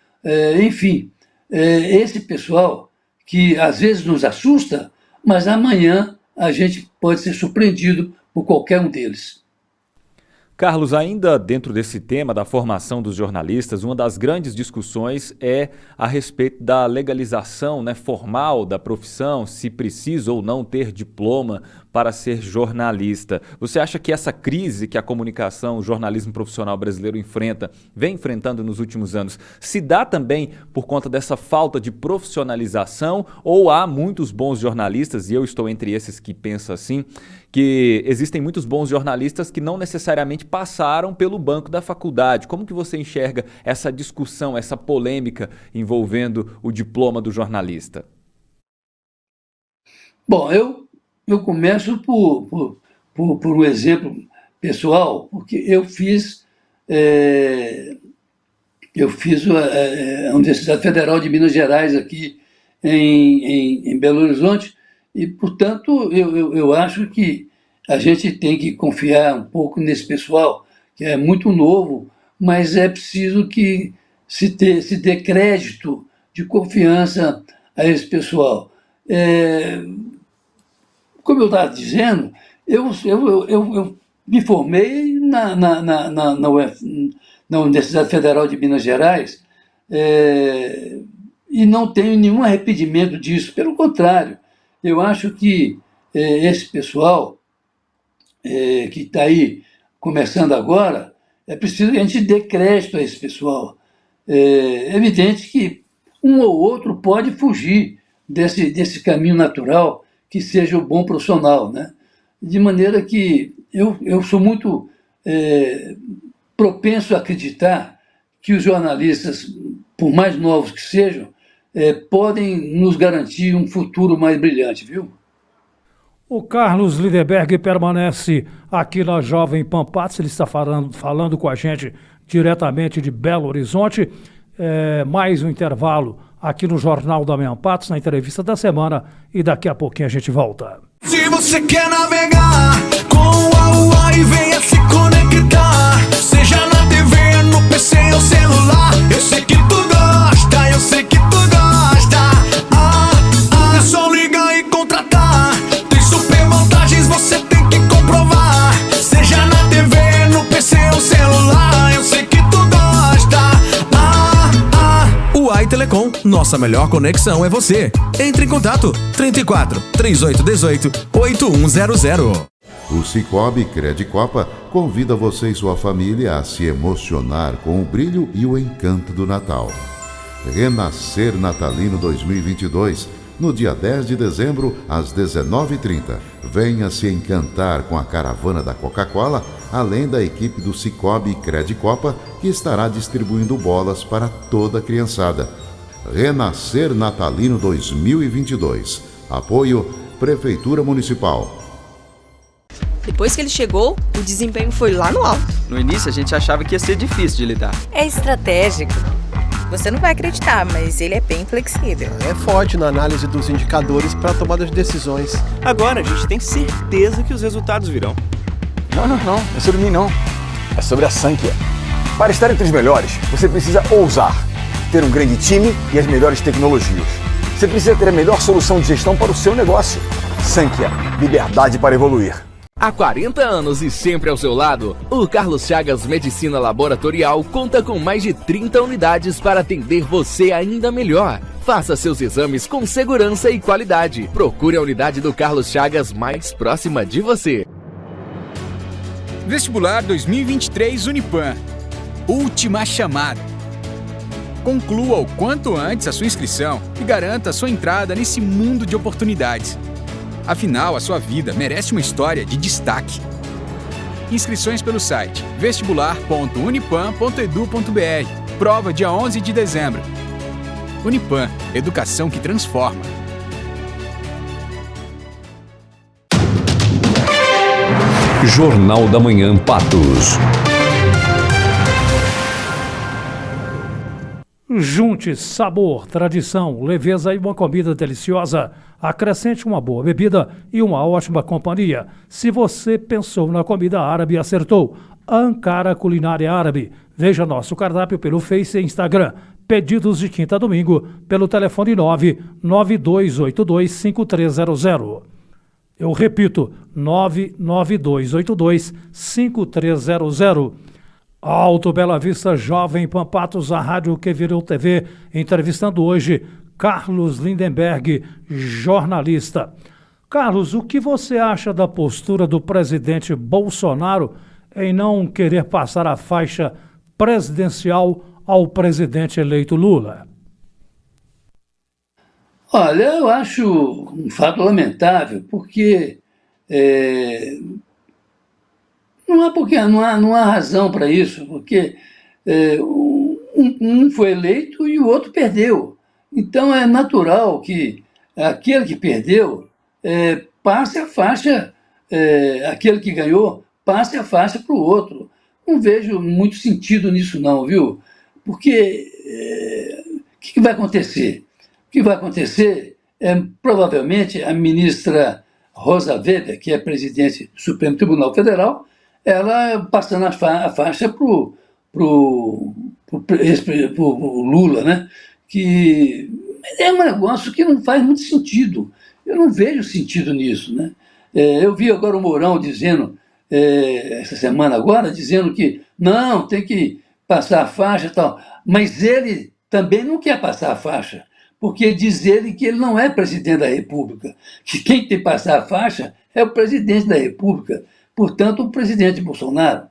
enfim, esse pessoal que às vezes nos assusta, mas amanhã a gente pode ser surpreendido por qualquer um deles. Carlos, ainda dentro desse tema da formação dos jornalistas, uma das grandes discussões é a respeito da legalização, formal da profissão, se precisa ou não ter diploma para ser jornalista. Você acha que essa crise que a comunicação, o jornalismo profissional brasileiro vem enfrentando nos últimos anos, se dá também por conta dessa falta de profissionalização, ou há muitos bons jornalistas, e eu estou entre esses que pensam assim, que existem muitos bons jornalistas que não necessariamente passaram pelo banco da faculdade? Como que você enxerga essa discussão, essa polêmica envolvendo o diploma do jornalista? Bom, eu começo por um exemplo pessoal, porque eu fiz a Universidade Federal de Minas Gerais aqui em Belo Horizonte, e, portanto, eu acho que a gente tem que confiar um pouco nesse pessoal, que é muito novo, mas é preciso que se dê crédito de confiança a esse pessoal. Como eu estava dizendo, eu me formei na Universidade Federal de Minas Gerais e não tenho nenhum arrependimento disso, pelo contrário. Eu acho que esse pessoal que está aí começando agora, é preciso que a gente dê crédito a esse pessoal. É evidente que um ou outro pode fugir desse caminho natural que seja o bom profissional, né? De maneira que eu sou muito propenso a acreditar que os jornalistas, por mais novos que sejam, podem nos garantir um futuro mais brilhante, viu? O Carlos Lindenberg permanece aqui na Jovem Pan Patos, ele está falando com a gente diretamente de Belo Horizonte. Mais um intervalo aqui no Jornal da Manhã Patos, na entrevista da semana, e daqui a pouquinho a gente volta. Se você quer navegar com a Huawei, venha se conectar, seja na TV, no PC ou celular, eu sei que tu gosta, eu sei que tu gosta. É só ligar e contratar, tem super vantagens, você tem que comprovar, seja na TV, no PC ou celular, eu sei que tu gosta. Huawei Telecom, nossa melhor conexão é você. Entre em contato, 34 3818 8100. O Cicobi Credicopa convida você e sua família a se emocionar com o brilho e o encanto do Natal. Renascer Natalino 2022, no dia 10 de dezembro, às 19h30. Venha se encantar com a caravana da Coca-Cola, além da equipe do Cicobi Credicopa, que estará distribuindo bolas para toda a criançada. Renascer Natalino 2022. Apoio Prefeitura Municipal. Depois que ele chegou, o desempenho foi lá no alto. No início a gente achava que ia ser difícil de lidar. É estratégico. Você não vai acreditar, mas ele é bem flexível. É forte na análise dos indicadores para tomada de decisões. Agora a gente tem certeza que os resultados virão. Não é sobre mim não. É sobre a Sankhya. Para estar entre os melhores, você precisa ousar, ter um grande time e as melhores tecnologias. Você precisa ter a melhor solução de gestão para o seu negócio. Sankhya, liberdade para evoluir. Há 40 anos e sempre ao seu lado, o Carlos Chagas Medicina Laboratorial conta com mais de 30 unidades para atender você ainda melhor. Faça seus exames com segurança e qualidade. Procure a unidade do Carlos Chagas mais próxima de você. Vestibular 2023 Unipam. Última chamada. Conclua o quanto antes a sua inscrição e garanta a sua entrada nesse mundo de oportunidades. Afinal, a sua vida merece uma história de destaque. Inscrições pelo site vestibular.unipam.edu.br. Prova dia 11 de dezembro. Unipam, educação que transforma. Jornal da Manhã Patos. Junte sabor, tradição, leveza e uma comida deliciosa. Acrescente uma boa bebida e uma ótima companhia. Se você pensou na comida árabe, acertou. Ankara Culinária Árabe. Veja nosso cardápio pelo Face e Instagram. Pedidos de quinta a domingo pelo telefone 992825300. Eu repito, 992825300. Alto Bela Vista Jovem Pan Patos, a rádio que virou TV, entrevistando hoje Carlos Lindenberg, jornalista. Carlos, o que você acha da postura do presidente Bolsonaro em não querer passar a faixa presidencial ao presidente eleito Lula? Olha, eu acho um fato lamentável, porque não há razão para isso, porque um foi eleito e o outro perdeu. Então é natural que aquele que perdeu passe a faixa, aquele que ganhou passe a faixa para o outro. Não vejo muito sentido nisso não, viu? Porque o que vai acontecer? O que vai acontecer é, provavelmente, a ministra Rosa Weber, que é presidente do Supremo Tribunal Federal, ela passando a faixa para o Lula, né? Que é um negócio que não faz muito sentido. Eu não vejo sentido nisso, né? Eu vi agora o Mourão dizendo, essa semana agora, dizendo que não, tem que passar a faixa e tal. Mas ele também não quer passar a faixa, porque diz ele que ele não é presidente da República, que quem tem que passar a faixa é o presidente da República, portanto, o presidente Bolsonaro.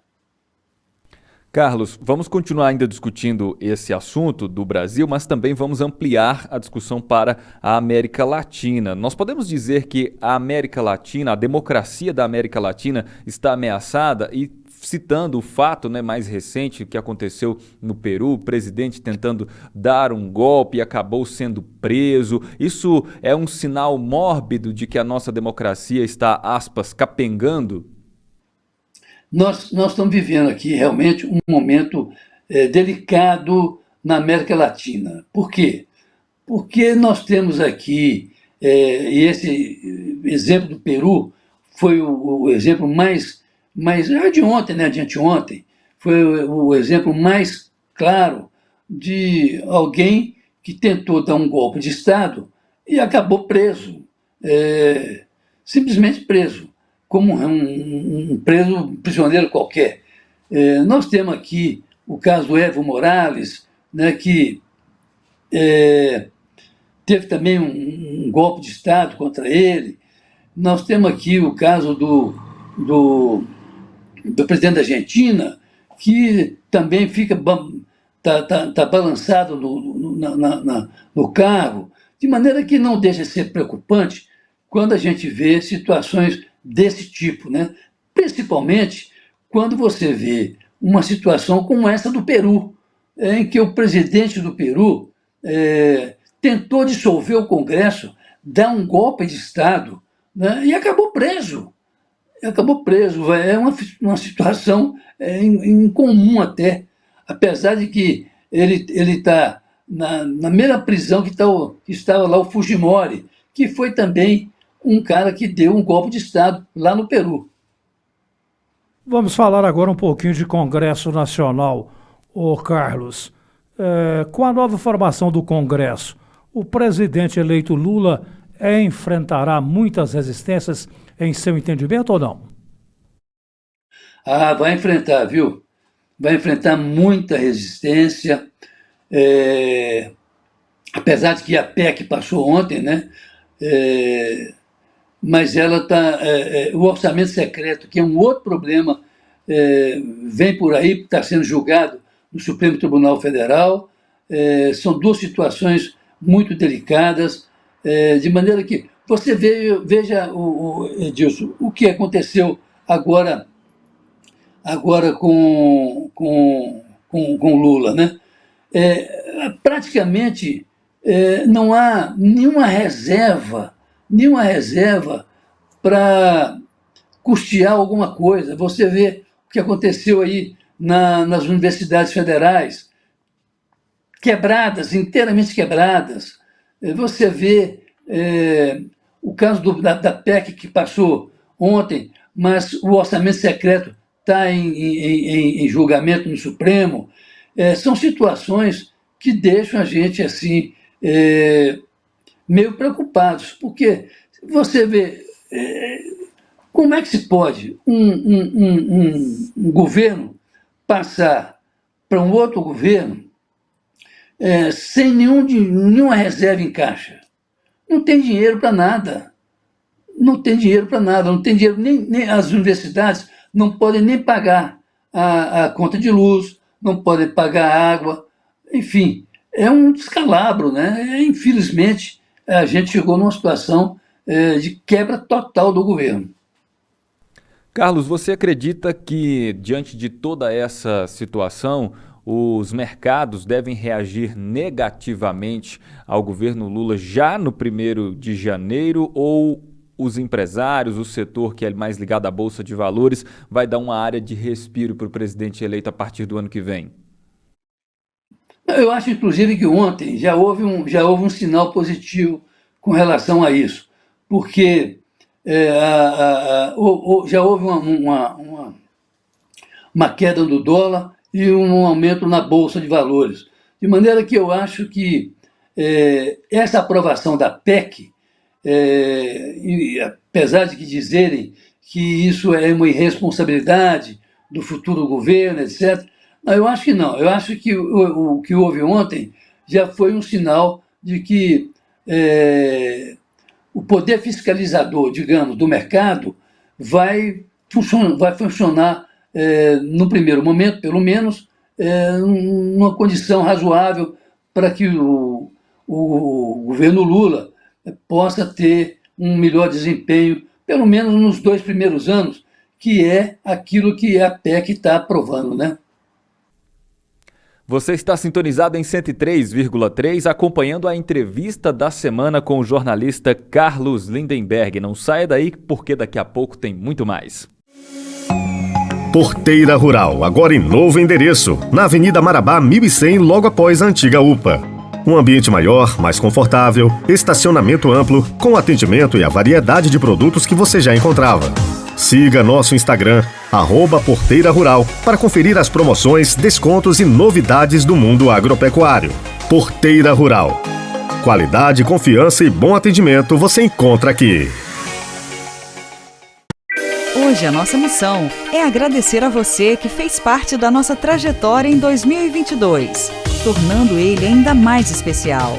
Carlos, vamos continuar ainda discutindo esse assunto do Brasil, mas também vamos ampliar a discussão para a América Latina. Nós podemos dizer que a América Latina, a democracia da América Latina está ameaçada e citando o fato, mais recente que aconteceu no Peru, o presidente tentando dar um golpe e acabou sendo preso. Isso é um sinal mórbido de que a nossa democracia está, aspas, capengando? Nós estamos vivendo aqui realmente um momento delicado na América Latina. Por quê? Porque nós temos aqui, e esse exemplo do Peru foi o exemplo mais de ontem, de anteontem, foi o exemplo mais claro de alguém que tentou dar um golpe de Estado e acabou preso, simplesmente preso, como um prisioneiro qualquer. Nós temos aqui o caso do Evo Morales, que teve também um golpe de Estado contra ele. Nós temos aqui o caso do presidente da Argentina, que também fica tá balançado no cargo, de maneira que não deixa de ser preocupante quando a gente vê situações desse tipo, Principalmente quando você vê uma situação como essa do Peru, em que o presidente do Peru tentou dissolver o Congresso, dar um golpe de Estado, e acabou preso. É uma situação incomum até, apesar de que ele está na mesma prisão que estava lá o Fujimori, que foi também um cara que deu um golpe de Estado lá no Peru. Vamos falar agora um pouquinho de Congresso Nacional, Carlos. Com a nova formação do Congresso, o presidente eleito Lula enfrentará muitas resistências em seu entendimento ou não? Vai enfrentar, viu? Vai enfrentar muita resistência, apesar de que a PEC passou ontem, né? Mas ela está... o orçamento secreto, que é um outro problema, vem por aí, está sendo julgado no Supremo Tribunal Federal. São duas situações muito delicadas, de maneira que você veja, Edilson, o que aconteceu agora com Lula, né? Praticamente não há nenhuma reserva para custear alguma coisa. Você vê o que aconteceu aí nas universidades federais, quebradas, inteiramente quebradas. Você vê o caso da PEC que passou ontem, mas o orçamento secreto está em julgamento no Supremo. São situações que deixam a gente assim meio preocupados, porque você vê como é que se pode um governo passar para um outro governo sem nenhuma reserva em caixa. Não tem dinheiro para nada. Não tem dinheiro, nem as universidades não podem nem pagar a conta de luz, não podem pagar a água, enfim, é um descalabro, né? Infelizmente, a gente chegou numa situação de quebra total do governo. Carlos, você acredita que, diante de toda essa situação, os mercados devem reagir negativamente ao governo Lula já no 1º de janeiro, ou os empresários, o setor que é mais ligado à Bolsa de Valores, vai dar uma área de respiro para o presidente eleito a partir do ano que vem? Eu acho, inclusive, que ontem já houve um sinal positivo com relação a isso, porque já houve uma queda do dólar e um aumento na Bolsa de Valores. De maneira que eu acho que essa aprovação da PEC, e apesar de que dizerem que isso é uma irresponsabilidade do futuro governo, etc., eu acho que não. Eu acho que o que houve ontem já foi um sinal de que o poder fiscalizador, digamos, do mercado vai funcionar no primeiro momento, pelo menos, numa condição razoável para que o governo Lula possa ter um melhor desempenho, pelo menos nos 2 primeiros anos, que é aquilo que a PEC está aprovando, né? Você está sintonizado em 103,3, acompanhando a entrevista da semana com o jornalista Carlos Lindenberg. Não saia daí, porque daqui a pouco tem muito mais. Porteira Rural, agora em novo endereço, na Avenida Marabá 1100, logo após a antiga UPA. Um ambiente maior, mais confortável, estacionamento amplo, com atendimento e a variedade de produtos que você já encontrava. Siga nosso Instagram, @Porteira Rural, para conferir as promoções, descontos e novidades do mundo agropecuário. Porteira Rural. Qualidade, confiança e bom atendimento você encontra aqui. Hoje a nossa missão é agradecer a você que fez parte da nossa trajetória em 2022, tornando ele ainda mais especial.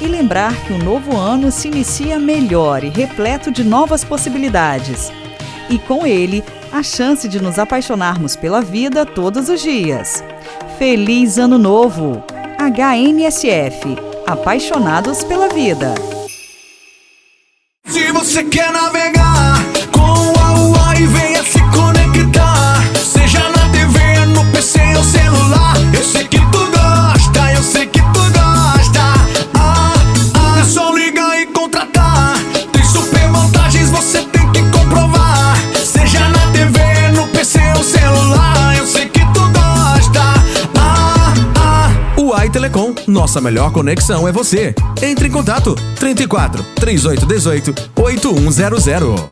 E lembrar que o novo ano se inicia melhor e repleto de novas possibilidades. E com ele, a chance de nos apaixonarmos pela vida todos os dias. Feliz Ano Novo! HNSF, apaixonados pela vida. Se você quer navegar com o Huawei e venha se conectar, seja na TV, no PC ou celular, eu sei que tu gosta, eu sei que tu gosta. É só ligar e contratar, tem super vantagens, você tem que comprovar. Seja na TV, no PC ou celular, eu sei que tu gosta. Huawei Telecom, nossa melhor conexão é você. Entre em contato, 34 3818 8100.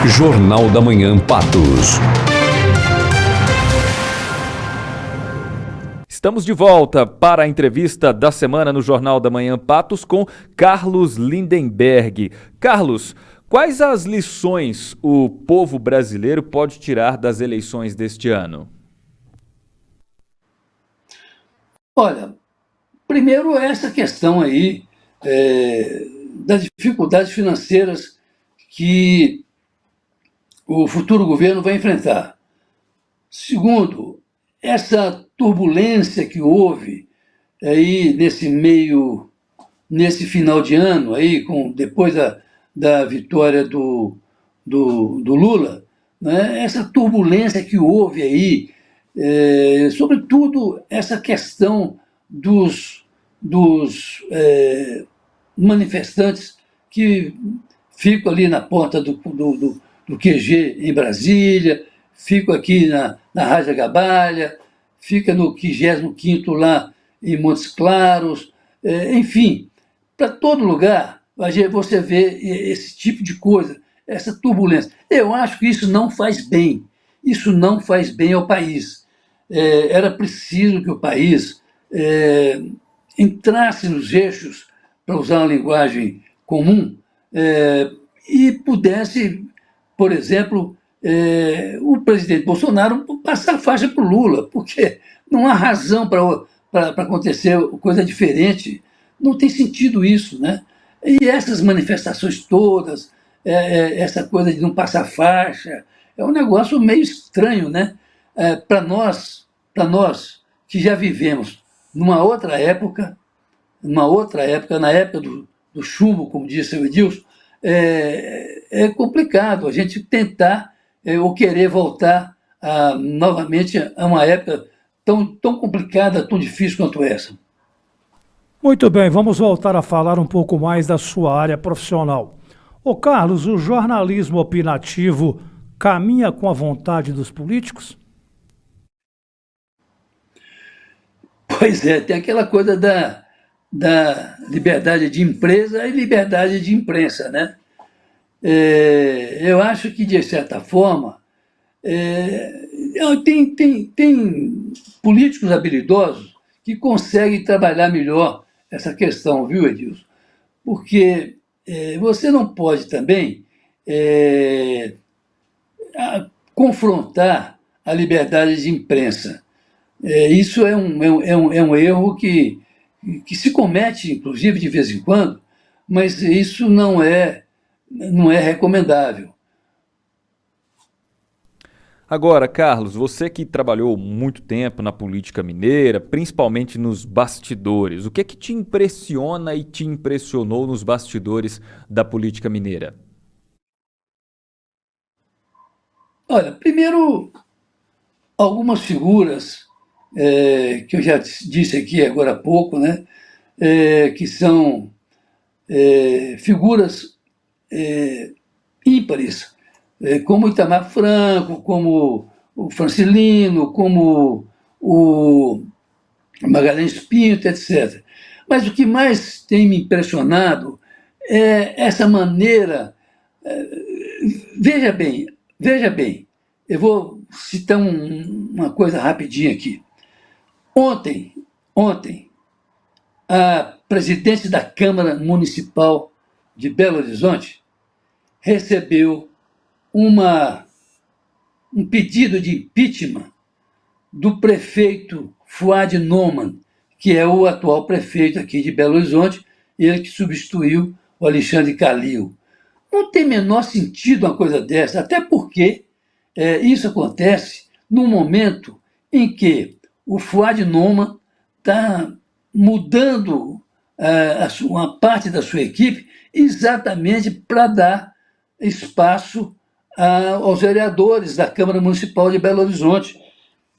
Jornal da Manhã Patos. Estamos de volta para a entrevista da semana no Jornal da Manhã Patos com Carlos Lindenberg. Carlos, quais as lições o povo brasileiro pode tirar das eleições deste ano? Olha, primeiro essa questão aí das dificuldades financeiras que o futuro governo vai enfrentar. Segundo, essa turbulência que houve aí nesse final de ano, aí, depois da vitória do Lula, né? Essa turbulência que houve aí, sobretudo essa questão dos manifestantes que ficam ali na porta do QG em Brasília, ficam aqui na Raja Gabalha, fica no 55º lá em Montes Claros, enfim, para todo lugar você vê esse tipo de coisa, essa turbulência. Eu acho que isso não faz bem, isso não faz bem ao país. Era preciso que o país entrasse nos eixos, para usar uma linguagem comum, e pudesse, por exemplo, o presidente Bolsonaro passar a faixa para o Lula, porque não há razão para acontecer coisa diferente. Não tem sentido isso, né? E essas manifestações todas, essa coisa de não passar faixa, é um negócio meio estranho, né? Para nós que já vivemos numa outra época, na época do chumbo, como disse o Edilson, é complicado a gente tentar ou querer voltar novamente a uma época tão complicada, tão difícil quanto essa. Muito bem, vamos voltar a falar um pouco mais da sua área profissional. Ô Carlos, o jornalismo opinativo caminha com a vontade dos políticos? Pois é, tem aquela coisa da liberdade de empresa e liberdade de imprensa, né? Eu acho que, de certa forma, tem políticos habilidosos que conseguem trabalhar melhor essa questão, viu, Edilson? Porque você não pode também confrontar a liberdade de imprensa. Isso é um erro que se comete, inclusive, de vez em quando, mas isso não é recomendável. Agora, Carlos, você que trabalhou muito tempo na política mineira, principalmente nos bastidores, o que é que te impressiona e te impressionou nos bastidores da política mineira? Olha, primeiro, algumas figuras que eu já disse aqui agora há pouco, né, que são figuras ímpares, como Itamar Franco, como o Francilino, como o Magalhães Pinto, etc. Mas o que mais tem me impressionado é essa maneira. Veja bem, eu vou citar uma coisa rapidinha aqui. Ontem, a presidente da Câmara Municipal de Belo Horizonte recebeu um pedido de impeachment do prefeito Fuad Noman, que é o atual prefeito aqui de Belo Horizonte, ele que substituiu o Alexandre Calil. Não tem menor sentido uma coisa dessa, até porque isso acontece num momento em que o Fuad Noman está mudando uma parte da sua equipe exatamente para dar espaço aos vereadores da Câmara Municipal de Belo Horizonte.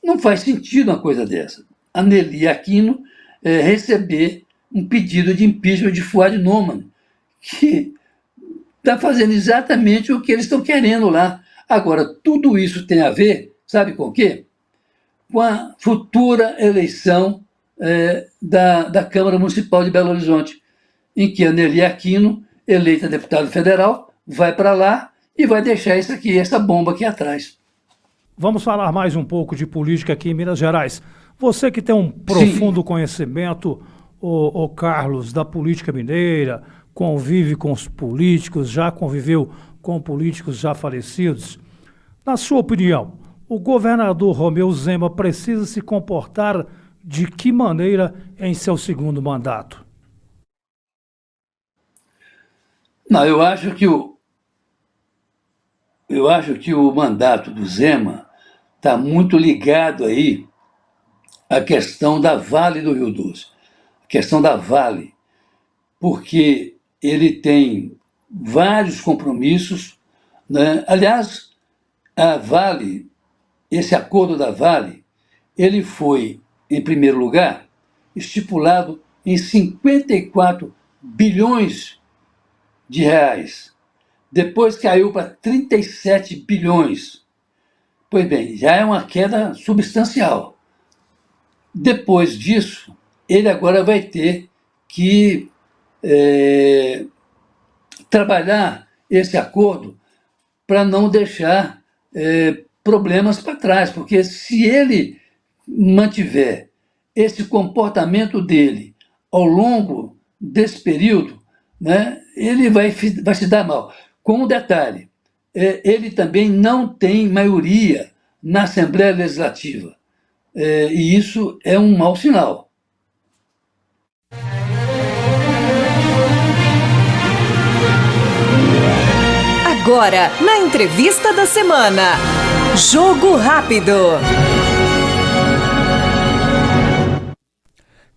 Não faz sentido uma coisa dessa. A Nelly Aquino receber um pedido de impeachment de Fuad Noman, que está fazendo exatamente o que eles estão querendo lá. Agora, tudo isso tem a ver, sabe com o quê? Com a futura eleição da Câmara Municipal de Belo Horizonte, em que a Nelly Aquino, eleita deputada federal, vai para lá e vai deixar essa bomba aqui atrás. Vamos falar mais um pouco de política aqui em Minas Gerais. Você que tem um profundo conhecimento, o Carlos, da política mineira, convive com os políticos, já conviveu com políticos já falecidos. Na sua opinião, o governador Romeu Zema precisa se comportar de que maneira em seu segundo mandato? Não, eu acho que o mandato do Zema está muito ligado aí à questão da Vale do Rio Doce, a questão da Vale, porque ele tem vários compromissos, né? Aliás, a Vale, esse acordo da Vale, ele foi, em primeiro lugar, estipulado em 54 bilhões de reais. Depois caiu para 37 bilhões. Pois bem, já é uma queda substancial. Depois disso, ele agora vai ter que trabalhar esse acordo para não deixar problemas para trás, porque se ele mantiver esse comportamento dele ao longo desse período, né, ele vai se dar mal. Com um detalhe, ele também não tem maioria na Assembleia Legislativa, e isso é um mau sinal. Agora, na entrevista da semana, Jogo Rápido.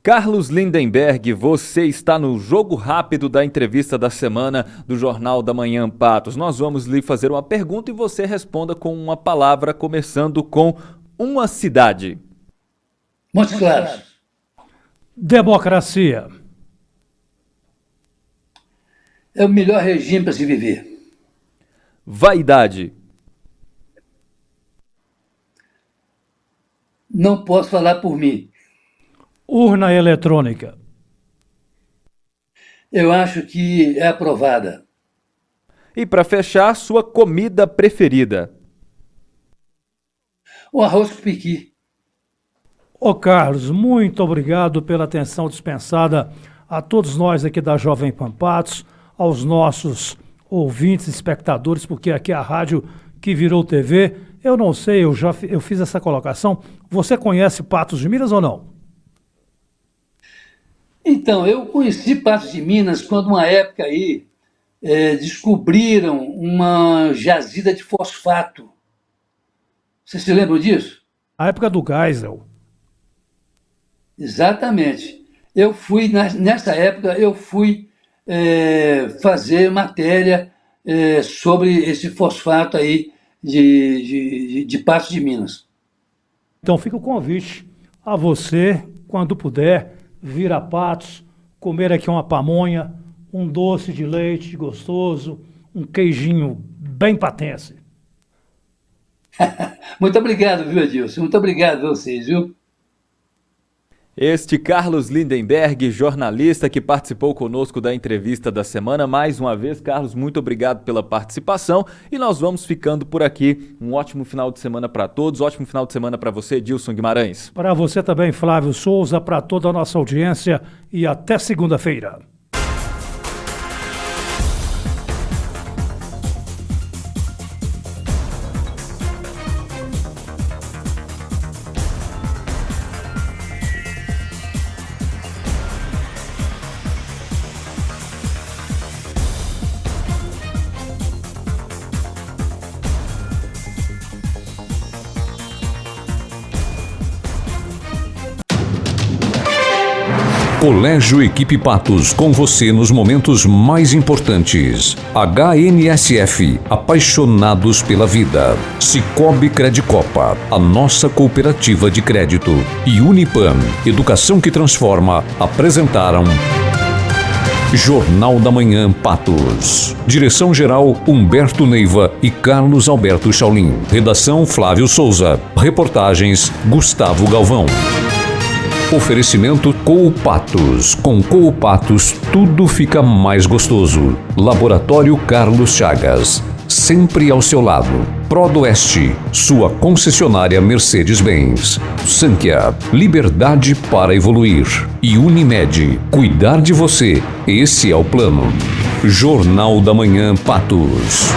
Carlos Lindenberg, você está no Jogo Rápido da entrevista da semana do Jornal da Manhã Patos. Nós vamos lhe fazer uma pergunta e você responda com uma palavra, começando com uma cidade. Montes Claros. Democracia. É o melhor regime para se viver. Vaidade. Não posso falar por mim. Urna eletrônica. Eu acho que é aprovada. E para fechar, sua comida preferida. O arroz com piqui. Ô Carlos, muito obrigado pela atenção dispensada a todos nós aqui da Jovem Pan Patos, aos nossos ouvintes, espectadores, porque aqui é a rádio que virou TV. Eu não sei, eu fiz essa colocação. Você conhece Patos de Minas ou não? Então, eu conheci Patos de Minas quando, uma época aí, descobriram uma jazida de fosfato. Você se lembra disso? A época do Geisel. Exatamente. Eu fui, nessa época, fazer matéria sobre esse fosfato aí de Patos de Minas. Então fica o convite a você, quando puder, vir a Patos, comer aqui uma pamonha, um doce de leite gostoso, um queijinho bem patense. Muito obrigado, viu, Adilson? Muito obrigado a vocês, viu? Este Carlos Lindenberg, jornalista que participou conosco da entrevista da semana. Mais uma vez, Carlos, muito obrigado pela participação e nós vamos ficando por aqui. Um ótimo final de semana para todos, ótimo final de semana para você, Dilson Guimarães. Para você também, Flávio Souza, para toda a nossa audiência e até segunda-feira. Colégio Equipe Patos, com você nos momentos mais importantes. HNSF, apaixonados pela vida. Cicobi Credicopa, a nossa cooperativa de crédito. E Unipan, educação que transforma, apresentaram Jornal da Manhã Patos. Direção-geral Humberto Neiva e Carlos Alberto Chaulin. Redação Flávio Souza. Reportagens Gustavo Galvão. Oferecimento Coopatos. Com Coopatos tudo fica mais gostoso. Laboratório Carlos Chagas. sempre ao seu lado. Prodoeste, sua concessionária Mercedes-Benz. Sankia, liberdade para evoluir. E Unimed, cuidar de você, esse é o plano. Jornal da Manhã, Patos.